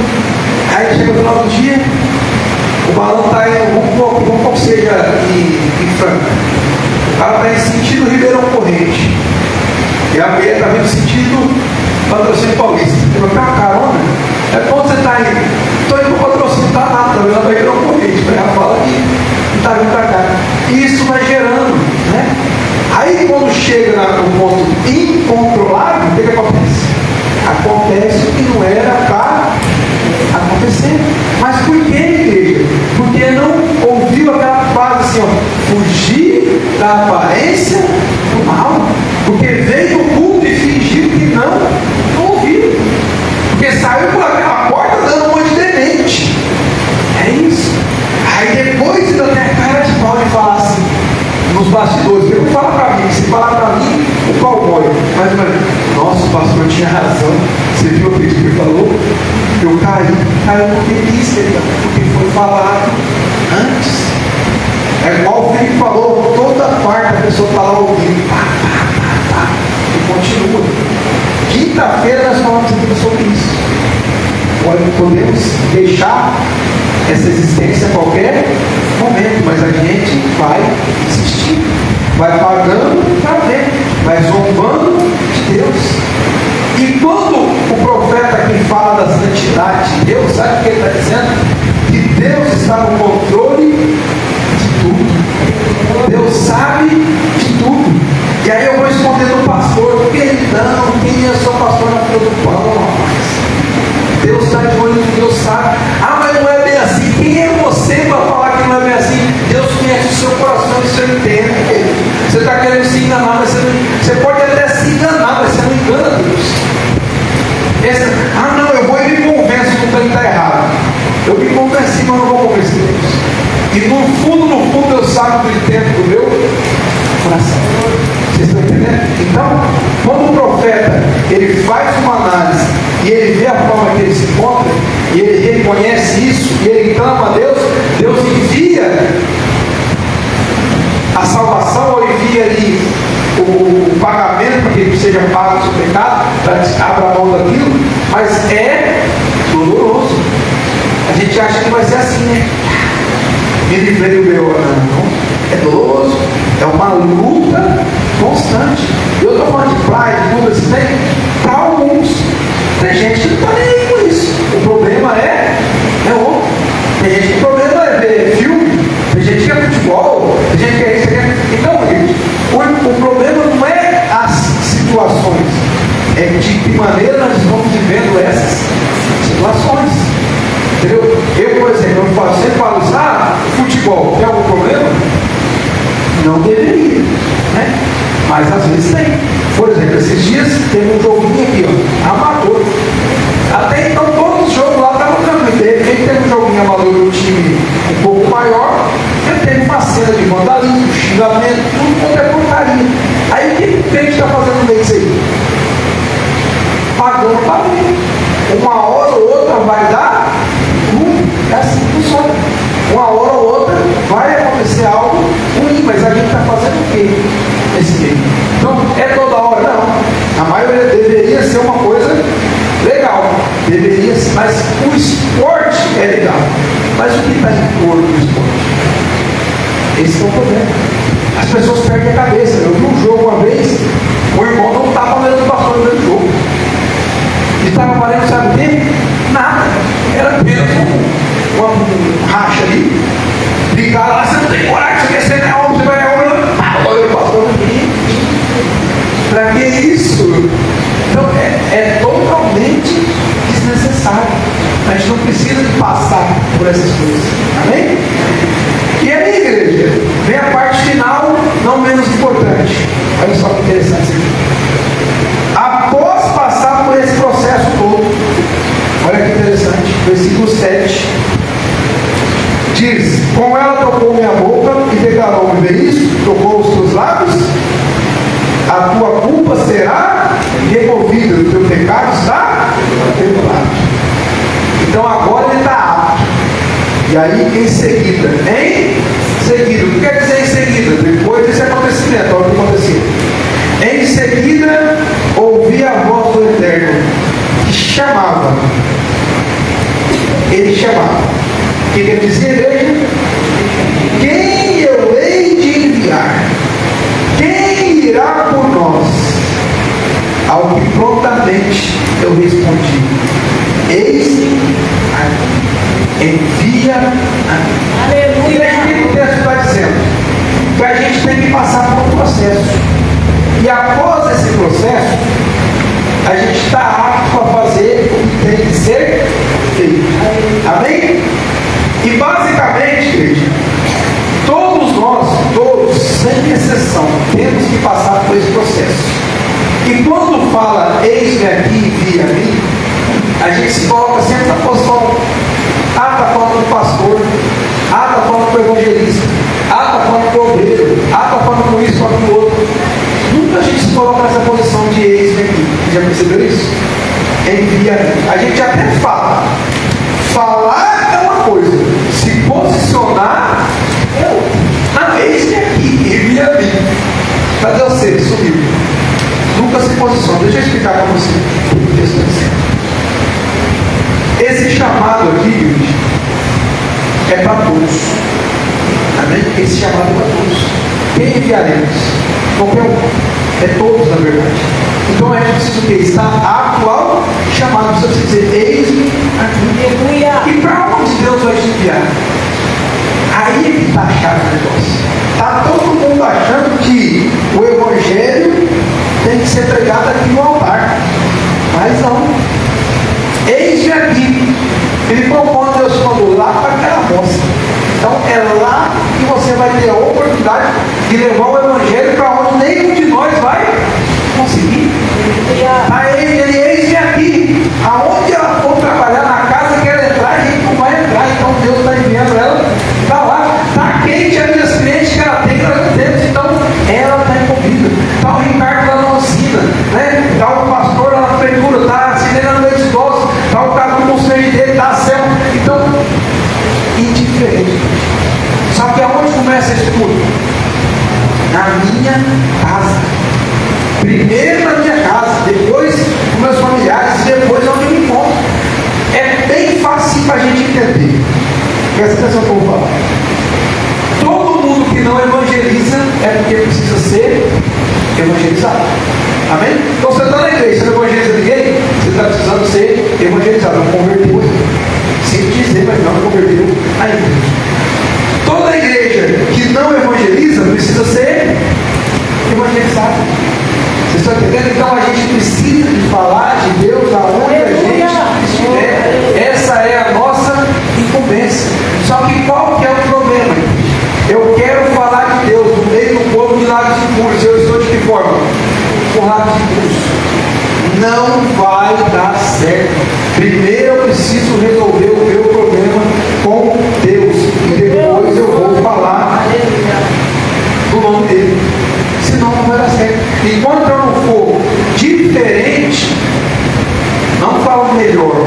A: Aí chega no final do dia, o balão está indo, vamos qual seja em Franca. O cara está em sentido Ribeirão Corrente. E a mulher está vindo sentido Patrocínio Paulista. Você vai pegar uma carona? É quando você está indo? Estou indo para o patrocínio, está nada, está vindo para Ribeirão Corrente. Ela fala que está vindo para cá. E isso vai gerando, né? Aí quando chega no ponto incontrolável, o que acontece? Acontece o que não era para acontecer. Mas por que, igreja? Porque não ouviu aquela frase assim, ó, fugir da aparência do mal. Porque veio no culto e fingiu que não ouviu. Porque saiu por aquela porta dando um monte de demente. É isso. Aí depois ainda tem a cara de pau de falar assim, nos bastidores, eu falo para mim, se falar para mim, o cowboy, mas nossa, o pastor tinha razão, você viu o que ele falou? Eu caiu porque disse, porque foi falado antes. É igual o Felipe falou, toda parte a pessoa está lá ouvindo, e continua. Quinta-feira nós falamos aqui sobre isso. Podemos deixar essa existência a qualquer momento, mas a gente vai insistir, vai pagando para ver, vai zombando de Deus. E quando o profeta aqui fala da santidade, Sabe o que ele está dizendo? Que Deus está no controle de tudo. Deus sabe de tudo. E aí eu vou responder no pastor, perdão, quem é o seu pastor na fila do pão, rapaz? Deus está de olho, Deus sabe. Ah, mas não é bem assim. Quem é você para falar que não é bem assim? Deus conhece o seu coração e o seu entende. Você está querendo se enganar, mas você pode até se enganar, mas você não engana Deus. Não, eu vou e me convenço que ele está errado. Eu me convenci, mas não vou convencer Deus. E no fundo, Deus sabe do intento do meu coração. Vocês estão entendendo? Então, quando o profeta ele faz uma análise e ele vê a forma que ele se encontra, e ele reconhece isso, e ele clama a Deus, Deus envia a salvação, ou envia ali o pagamento para que ele seja pago o seu pecado, para que abra a mão daquilo, mas é doloroso. A gente acha que vai ser assim, né? Me livrei do meu, não. É doloroso, é uma luta constante. Eu estou falando de praia, de tudo assim, tem para alguns. Tem gente que não está nem aí com isso. O problema é outro. Tem gente que o problema é ver filme, tem gente que é futebol, tem gente que é isso, Então, gente, o problema não é as situações, é de que maneira nós estamos vivendo essas situações. Entendeu? Eu, por exemplo, sempre falo isso, futebol, tem algum problema? Não deveria, né? Mas às vezes tem. Por exemplo, esses dias teve um joguinho aqui, amador. Até então todos os jogos lá estavam tranquilos. De repente teve um joguinho amador de um time um pouco maior, ele teve uma cena de vandalismo, xingamento, tudo quanto é porcaria. Aí o que a gente está fazendo no meio disso aí? Pagando para ver. Uma hora ou outra vai dar, é assim que funciona. Uma hora ou outra vai acontecer algo ruim, mas a gente está fazendo o quê nesse meio? Então, é toda hora? Não. A maioria deveria ser uma coisa legal. Deveria ser, mas o esporte é legal. Mas o que está em torno do esporte? Esse é o problema. As pessoas perdem a cabeça. Eu vi um jogo uma vez, o irmão não estava vendo o pastor no jogo. E estava valendo, sabe o quê? Nada. Era apenas um racha ali. Ligaram lá, você não tem coragem, você quer ser neon, você vai neon. Olha o pastor aqui. Para que isso? Então é totalmente desnecessário. A gente não precisa de passar por essas coisas. Amém? E aí, igreja, vem a parte final, não menos importante. Olha só que interessante isso aqui. Após passar por esse processo todo, olha que interessante, versículo 7. Diz, com ela tocou minha boca e declarou-me, vê isso? Tocou os teus lábios, a tua culpa será removida, o teu pecado está perdoado. Então agora ele está apto. E aí em seguida, o que quer dizer em seguida? Depois desse acontecimento, olha o que aconteceu. Em seguida, ouvi a voz do Eterno, que chamava. Ele chamava. O que quer dizer, igreja? Quem eu hei de enviar? Quem irá por nós? Ao que prontamente eu respondi: eis-me aqui, envia-me. Aleluia! E aí o texto está dizendo que a gente tem que passar por um processo. E após esse processo, a gente está apto para fazer o que tem que ser feito. Amém? E basicamente, igreja, todos nós, sem exceção, temos que passar por esse processo. E quando fala, eis-me aqui, envia-me, a gente se coloca sempre na posição, está falando do pastor, está falando do evangelista, está falando do obreiro, está falando com isso, com o outro. Nunca a gente se coloca nessa posição de eis-me aqui. Já percebeu isso? Envia-me. A gente até fala. Falar é uma coisa, se posicionar é outra. Eis-me aqui, envia-me. Cadê você? Sumiu. Nunca se posiciona. Deixa eu explicar para você o que está dizendo. Esse chamado aqui, gente, é para todos. Amém? Esse chamado é para todos. Quem enviaremos? Qualquer um. É todos, na verdade. Então a gente precisa o quê? Estar atual chamado. Você precisa dizer, eis-me aqui. aqui. Filipão, quando Deus mandou lá para aquela moça. Então é lá que você vai ter a oportunidade de levar o Evangelho para onde nenhum de nós vai conseguir. Ele eis aqui. Aonde ela for trabalhar, na casa que ela entrar, a gente não vai entrar. Então Deus está enviando ela para lá. Está quente as minhas clientes que ela tem para dentro. Então ela está envolvida. Está o Ricardo lá na oficina, né? Está o pastor lá na prefeitura, está a Silena no meio dos idosos, está o Cadu no conselho dele, está a Selma. Então, indiferente. Só que aonde começa isso tudo? Na minha casa. Primeiro na minha casa, depois com meus familiares, depois onde eu me encontro. É bem fácil para a gente entender. Presta atenção que eu vou falar. Todo mundo que não evangeliza é porque precisa ser evangelizado. Amém? Então você está na igreja, você não evangeliza ninguém, você está precisando ser evangelizado, não converteu. Sem dizer, mas não converteu ainda. Toda igreja que não evangeliza precisa ser evangelizada. Vocês estão entendendo? Então a gente precisa de falar de Deus aonde a gente estiver. Essa é a nossa incumbência. Só que qual que é o problema? Eu quero falar de Deus no meio do povo de Lagos de Curso. Eu estou de que forma? Com Lagos de Curso. Não vai dar certo. Primeiro eu preciso resolver o meu problema com Deus. E depois eu vou falar do nome dele. Senão não vai dar certo. Enquanto eu não for diferente, não falo melhor,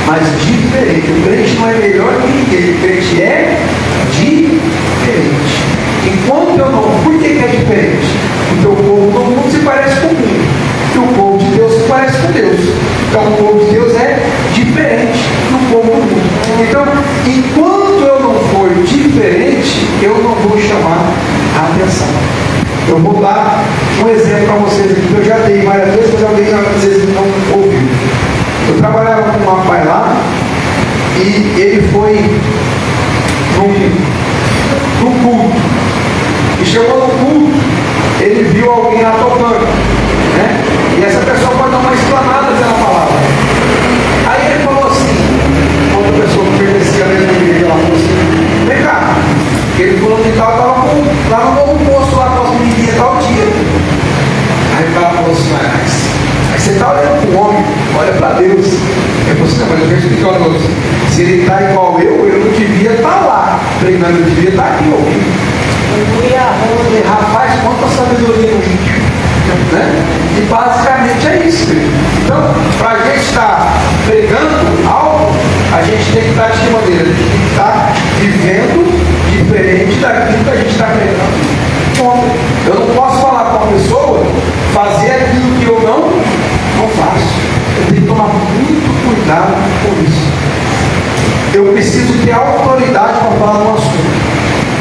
A: mas diferente. O crente não é melhor que ninguém. O crente é diferente. Enquanto eu não... Por que é diferente? Porque o povo do mundo se parece com o mundo. E o povo de Deus se parece com Deus. Então o povo de Deus é diferente do povo do mundo. Então, enquanto eu não for diferente, eu não vou chamar a atenção. Eu vou dar um exemplo para vocês aqui, que eu já dei várias vezes, mas alguém às vezes não ouviu. Eu trabalhava com um rapaz lá, e ele foi num culto. E chegou no culto, ele viu alguém lá tocando, né? E essa pessoa pode dar uma explanada pela palavra. Aí ele falou assim, outra pessoa que pertencia à mesma igreja, ela falou assim, vem cá, ele falou que estava lá no novo posto, lá com as menininhas tal dia. Aí o cara falou assim, mas você está olhando para o homem, olha para Deus. Ele falou assim, não, mas eu já expliquei o negócio. Se ele está igual eu não devia estar lá treinando, eu devia estar aqui ouvindo. Rapaz, quanta sabedoria no vídeo, né? E basicamente é isso, querido. Então, para a gente estar pregando algo, a gente tem que estar de que maneira? A gente tem que estar vivendo diferente daquilo que a gente está pregando. Bom, eu não posso falar com uma pessoa, fazer aquilo que eu não faço. Eu tenho que tomar muito cuidado com isso. Eu preciso ter autoridade para falar no assunto.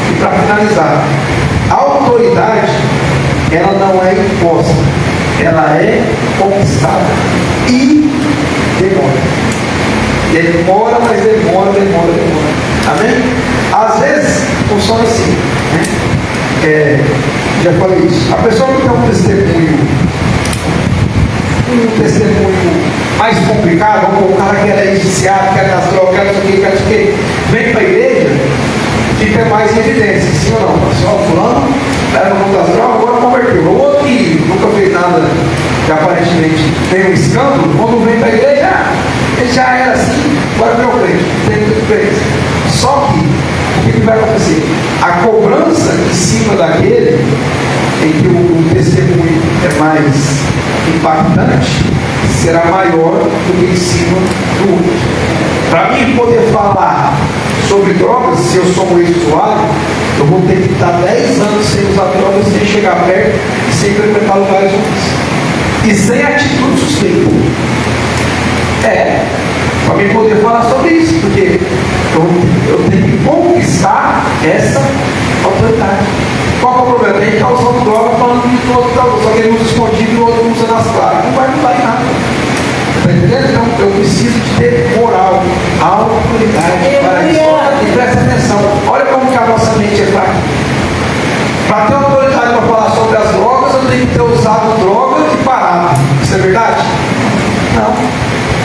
A: E para finalizar, a autoridade, ela não é imposta, ela é conquistada e demora. Demora, mas demora. Amém? Às vezes funciona assim, né? Já falei isso. A pessoa que tem um testemunho mais complicado, como o cara que era viciado, que era das drogas, que era isso aqui, vem para a igreja, fica mais em evidência, sim ou não? Só fulano, era no mundo das drogas, agora converteu. O outro que nunca fez nada que aparentemente tem um escândalo, quando vem para a igreja, ele já era assim, agora virou crente, não tem muita diferença. Só que, o que vai acontecer? A cobrança em cima daquele, em que o testemunho é mais impactante, será maior do que em cima do outro. Para mim poder falar sobre drogas, se eu sou um ex-usuário, eu vou ter que estar 10 anos sem usar drogas, sem chegar perto e sem frequentar lugares ruins. E sem atitude suspeita. Para mim poder falar sobre isso, porque eu tenho que conquistar essa autoridade. Qual é o problema? Ele está usando droga falando que o outro está usando, só que ele usa escondido e o outro usa nas claras. Não vai mudar em nada. Está entendendo? Então eu preciso de ter moral, autoridade para isso. E presta atenção, olha como que a nossa mente é fraca. Para ter autoridade para falar sobre as drogas, eu tenho que ter usado droga e parado. Isso é verdade? Não.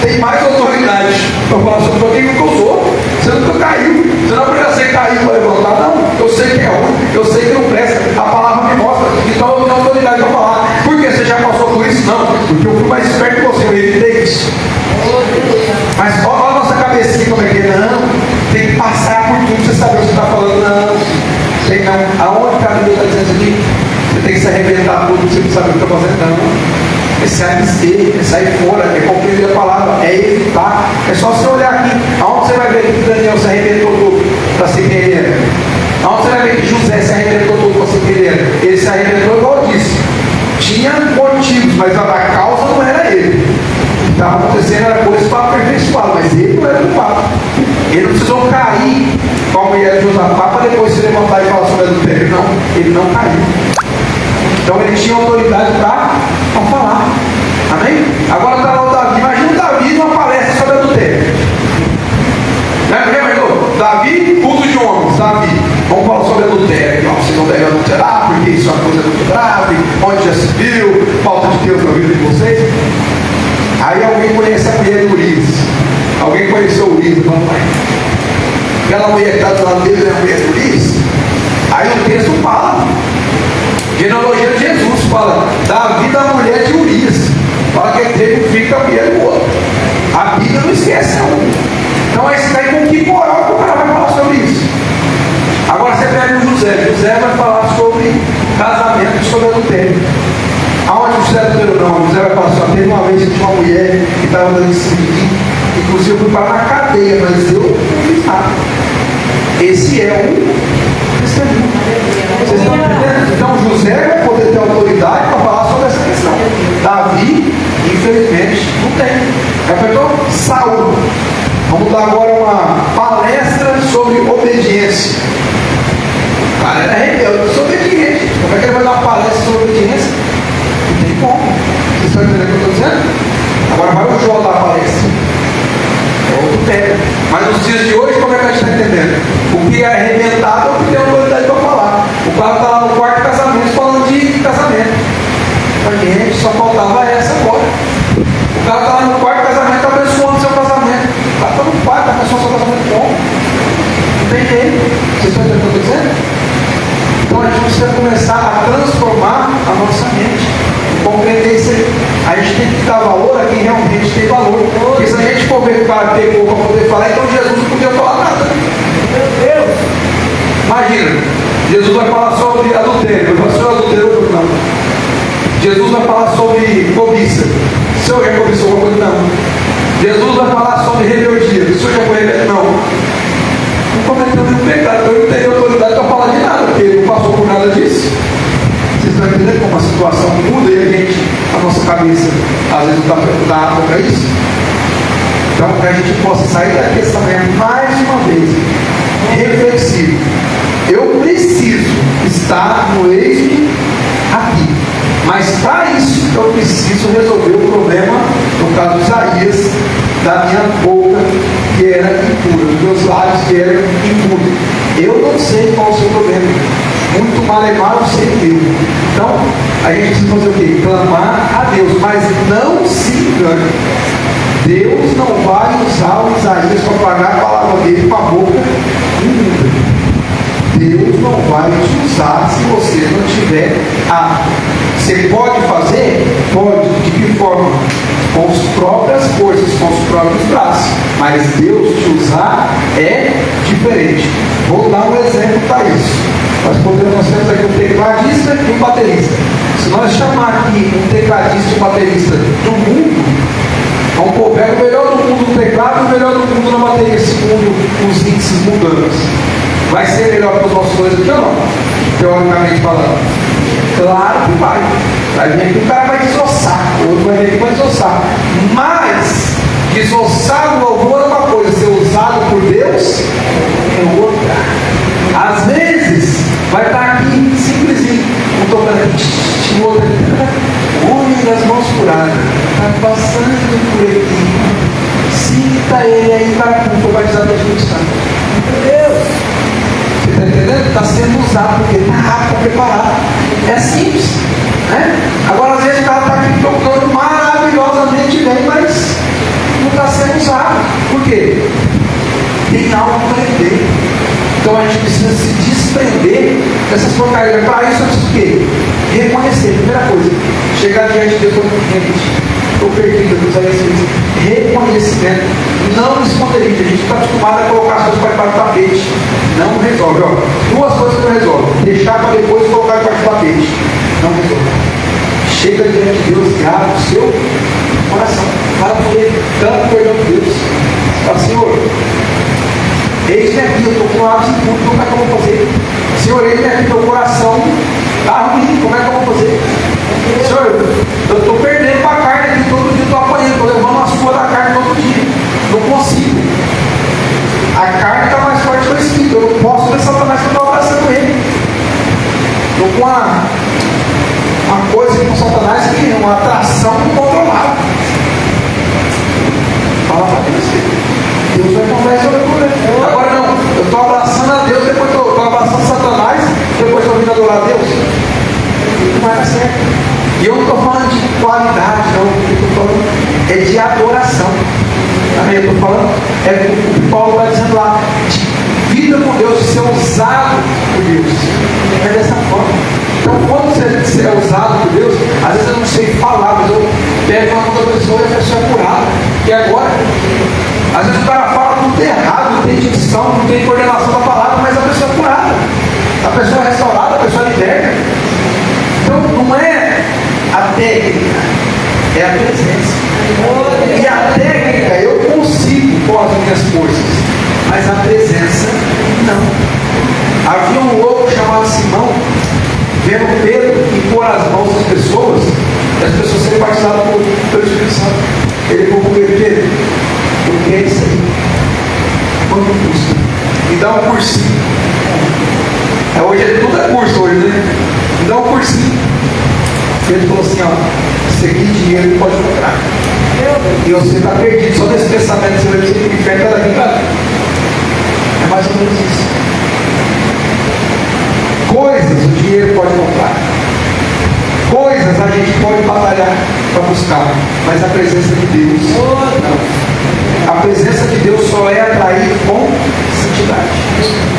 A: Tem mais autoridade Para falar sobre quem nunca usou. Você nunca caiu. Você não aprendeu a ser caído para levantar. Não, eu sei que é ruim, eu sei que não presta. A palavra me mostra. Então eu tenho autoridade para falar. Por que você já passou por isso? Não, porque eu fui mais esperto que você, eu evitei isso. Mas olha a nossa cabecinha como é que é. Não, tem que passar por tudo para você saber o que você está falando. Não, tem não. Aonde que a Bíblia está dizendo aqui? Você tem que se arrebentar tudo, você não sabe o que está fazendo. Não. É se abster, é sair fora, é compreender a palavra, é evitar. É só você olhar aqui. Aonde você vai ver que Daniel se arrebentou tudo para ser quem ele era? Aonde você vai ver que José se arrebentou tudo para ser quem ele era? Ele se arrebentou igual eu disse. Tinha motivos, mas a causa não era ele. O que estava acontecendo era coisa para aperfeiçoar, mas ele não era culpado. Ele não precisou cair com a mulher de Josafá para depois se levantar e falar sobre adultério. Não, ele não caiu. Então ele tinha autoridade para falar. Amém? Agora está lá o Davi. Imagina o Davi numa palestra sobre adultério. Imaginou? Davi, culto de homens. Davi, vamos falar sobre adultério. Não, você não deve adulterar, porque isso é uma coisa muito grave. Onde já se viu, falta de Deus na vida de vocês. Aí alguém conhece a mulher de Urias. Alguém conheceu Urias. Aquela mulher que está do lado dele é a mulher de Urias. Aí o texto fala. Genealogia de Jesus fala Davi da mulher de Urias. Fala que ele teve um filho com a mulher do outro. A Bíblia não esquece não. Então aí você está aí com que moral que o cara vai falar sobre isso. Agora você pega o José. José vai falar sobre casamento, sobre adultério. Aonde o José adulterou não? O José vai falar só teve uma vez que tinha uma mulher que estava dando em cima de mim. Inclusive eu fui parar na cadeia, mas eu não fiz nada. Esse é um testemunho. Vocês estão entendendo? Então José vai poder ter autoridade para falar sobre essa questão. Davi, infelizmente, não tem. Apertou? Saúl. Vamos dar agora uma palestra sobre obediência. O cara era rebelde, desobediente. Como é que ele vai dar uma palestra sobre obediência? Não tem como. Vocês estão entendendo o que eu estou dizendo? Agora vai o João dar a palestra. É outro tema. Mas nos dias de hoje, como é que a gente está entendendo? O que é arrebentado é o que tem autoridade para falar. O cara está lá no quarto casamento falando de casamento. Mas, gente, só faltava essa agora. O cara está lá no quarto casamento abençoando seu casamento. O cara está no quarto abençoando seu casamento como? Não tem jeito. Vocês estão entendendo o que eu estou dizendo? Então a gente precisa começar a transformar a nossa mente. Compreender isso aí. A gente tem que dar valor a quem realmente tem valor. Porque se a gente for ver que o cara pegou para poder falar, então Jesus não podia falar nada. Meu Deus! Imagina, Jesus vai falar sobre adultério. Vai falar sobre adultério? Não. Jesus vai falar sobre cobiça. Se eu já cobiçou alguma coisa? Não. Jesus vai falar sobre rebeldia. Se eu já foi rebelde? Não. Não cometeu nenhum pecado. Eu não tenho autoridade para falar de nada, porque ele não passou por nada disso. Vocês estão entendendo como a situação muda e a nossa cabeça às vezes não está apta para isso? Então, que a gente possa sair daqui essa manhã mais uma vez reflexivo. Eu preciso estar no êxito aqui. Mas para isso eu preciso resolver o problema, no caso de Isaías, da minha boca que era impura, dos meus lábios que eram impuros. Eu não sei qual é o seu problema. Muito malemar o ser meu. Então, a gente precisa fazer o quê? Clamar a Deus, mas não se engane. Deus não vai usar o Isaías para pagar a palavra dele com a boca imunda. Deus não vai te usar se você não tiver a. Você pode fazer? Pode. De que forma? Com as próprias forças, com os próprios braços. Mas Deus te usar é diferente. Vou dar um exemplo para isso. Nós temos aqui um tecladista e um baterista. Se nós chamar aqui um tecladista e um baterista do mundo, vamos pôr, pega o melhor do mundo no teclado e o melhor do mundo na bateria, segundo os índices mundanos. Vai ser melhor para os nossos dois aqui ou não? Teoricamente falando. Claro que vai. Vai vir aqui, o cara vai desossar, o outro vai vir aqui e vai desossar. Mas, desossar no louvor é uma coisa, ser usado por Deus é outra. Às vezes, vai estar aqui simplesinho, um tocando aqui, o outro aqui, homem das mãos curadas, está passando por aqui, sinta ele aí para que foi batizado do Espírito Santo. Meu Deus! Você está entendendo? Está sendo usado porque está rápido, preparado. É simples, né? Agora, às vezes, o cara está aqui tocando maravilhosamente bem, mas não está sendo usado. Por quê? Tem algo para aprender. Então a gente precisa se desprender dessas porcarias. Para isso eu preciso o quê? Reconhecer. Primeira coisa, chegar diante de Deus e gente, estou perdido, Deus vai receber. Reconhecimento, não esconderijo. A gente está acostumado a colocar as coisas para debaixo do tapete. Não resolve. Ó, duas coisas que não resolve. Deixar para depois colocar debaixo do tapete. Não resolve. Chega diante de Deus, grava o seu coração. Fala com Ele, tanto perdão de Deus. Fala, Senhor, eis-me aqui, eu estou com lábios impuros, como é que eu vou fazer? Senhor, eis-me aqui, meu coração está ruim, como é que eu vou fazer? Senhor, eu estou perdendo para a carne aqui, todo dia estou apanhando, estou levando uma surra da carne todo dia. Não consigo. A carne está mais forte que o espírito, eu não posso ver Satanás que eu estou abraçando ele. Estou com uma coisa com Satanás que é uma atração incontrolável. Fala para Deus, Deus vai contar sobre a agora não, eu estou abraçando a Deus, depois estou abraçando Satanás, depois estou vindo adorar a Deus. Não era certo. E eu não estou falando de qualidade, não. O que eu estou falando é de adoração. Amém? Eu estou falando, é o que Paulo está dizendo lá, de vida com Deus, de ser usado por Deus. É dessa forma. Então, quando você é usado por Deus, às vezes eu não sei falar, mas eu pego uma outra pessoa e a pessoa é curada. E agora, às vezes o cara fala tudo errado, não tem dicção, não tem coordenação da palavra, mas a pessoa é curada. A pessoa é restaurada, a pessoa é liberta. Então, não é a técnica, é a presença. E a técnica eu consigo com as minhas forças, mas a presença não. Havia um louco chamado Simão, vendo Pedro impor as mãos das pessoas, e as pessoas serem batizadas pelo Espírito Santo. Ele falou para Pedro, o que é isso aí? Quanto custa? Me dá um cursinho. Hoje tudo é curso hoje, né? Me dá um cursinho. Ele falou assim, ó, isso aqui dinheiro pode comprar. E você está perdido só nesse pensamento, você vai dizer que o inferno está daqui para. É mais ou menos isso. Coisas o dinheiro pode comprar. Coisas a gente pode batalhar para buscar, mas a presença de Deus não. A presença de Deus só é atraída com santidade.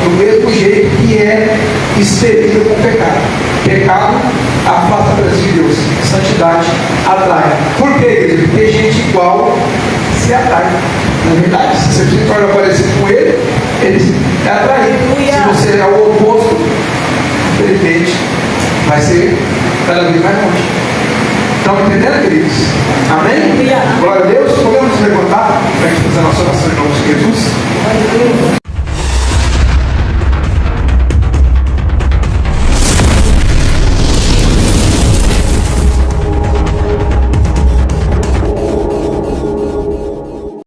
A: Do mesmo jeito que é expelida com pecado. Pecado afasta a presença de Deus. Santidade atrai. Por quê, igreja? Porque gente igual se atrai. Na verdade, se você se torna parecido com ele, ele é atraído. Se você é o oposto, infelizmente, vai ser cada vez mais longe. Estão entendendo, queridos? Amém? Glória a Deus. Podemos levantar para a gente fazer a nossa oração em nome de Jesus?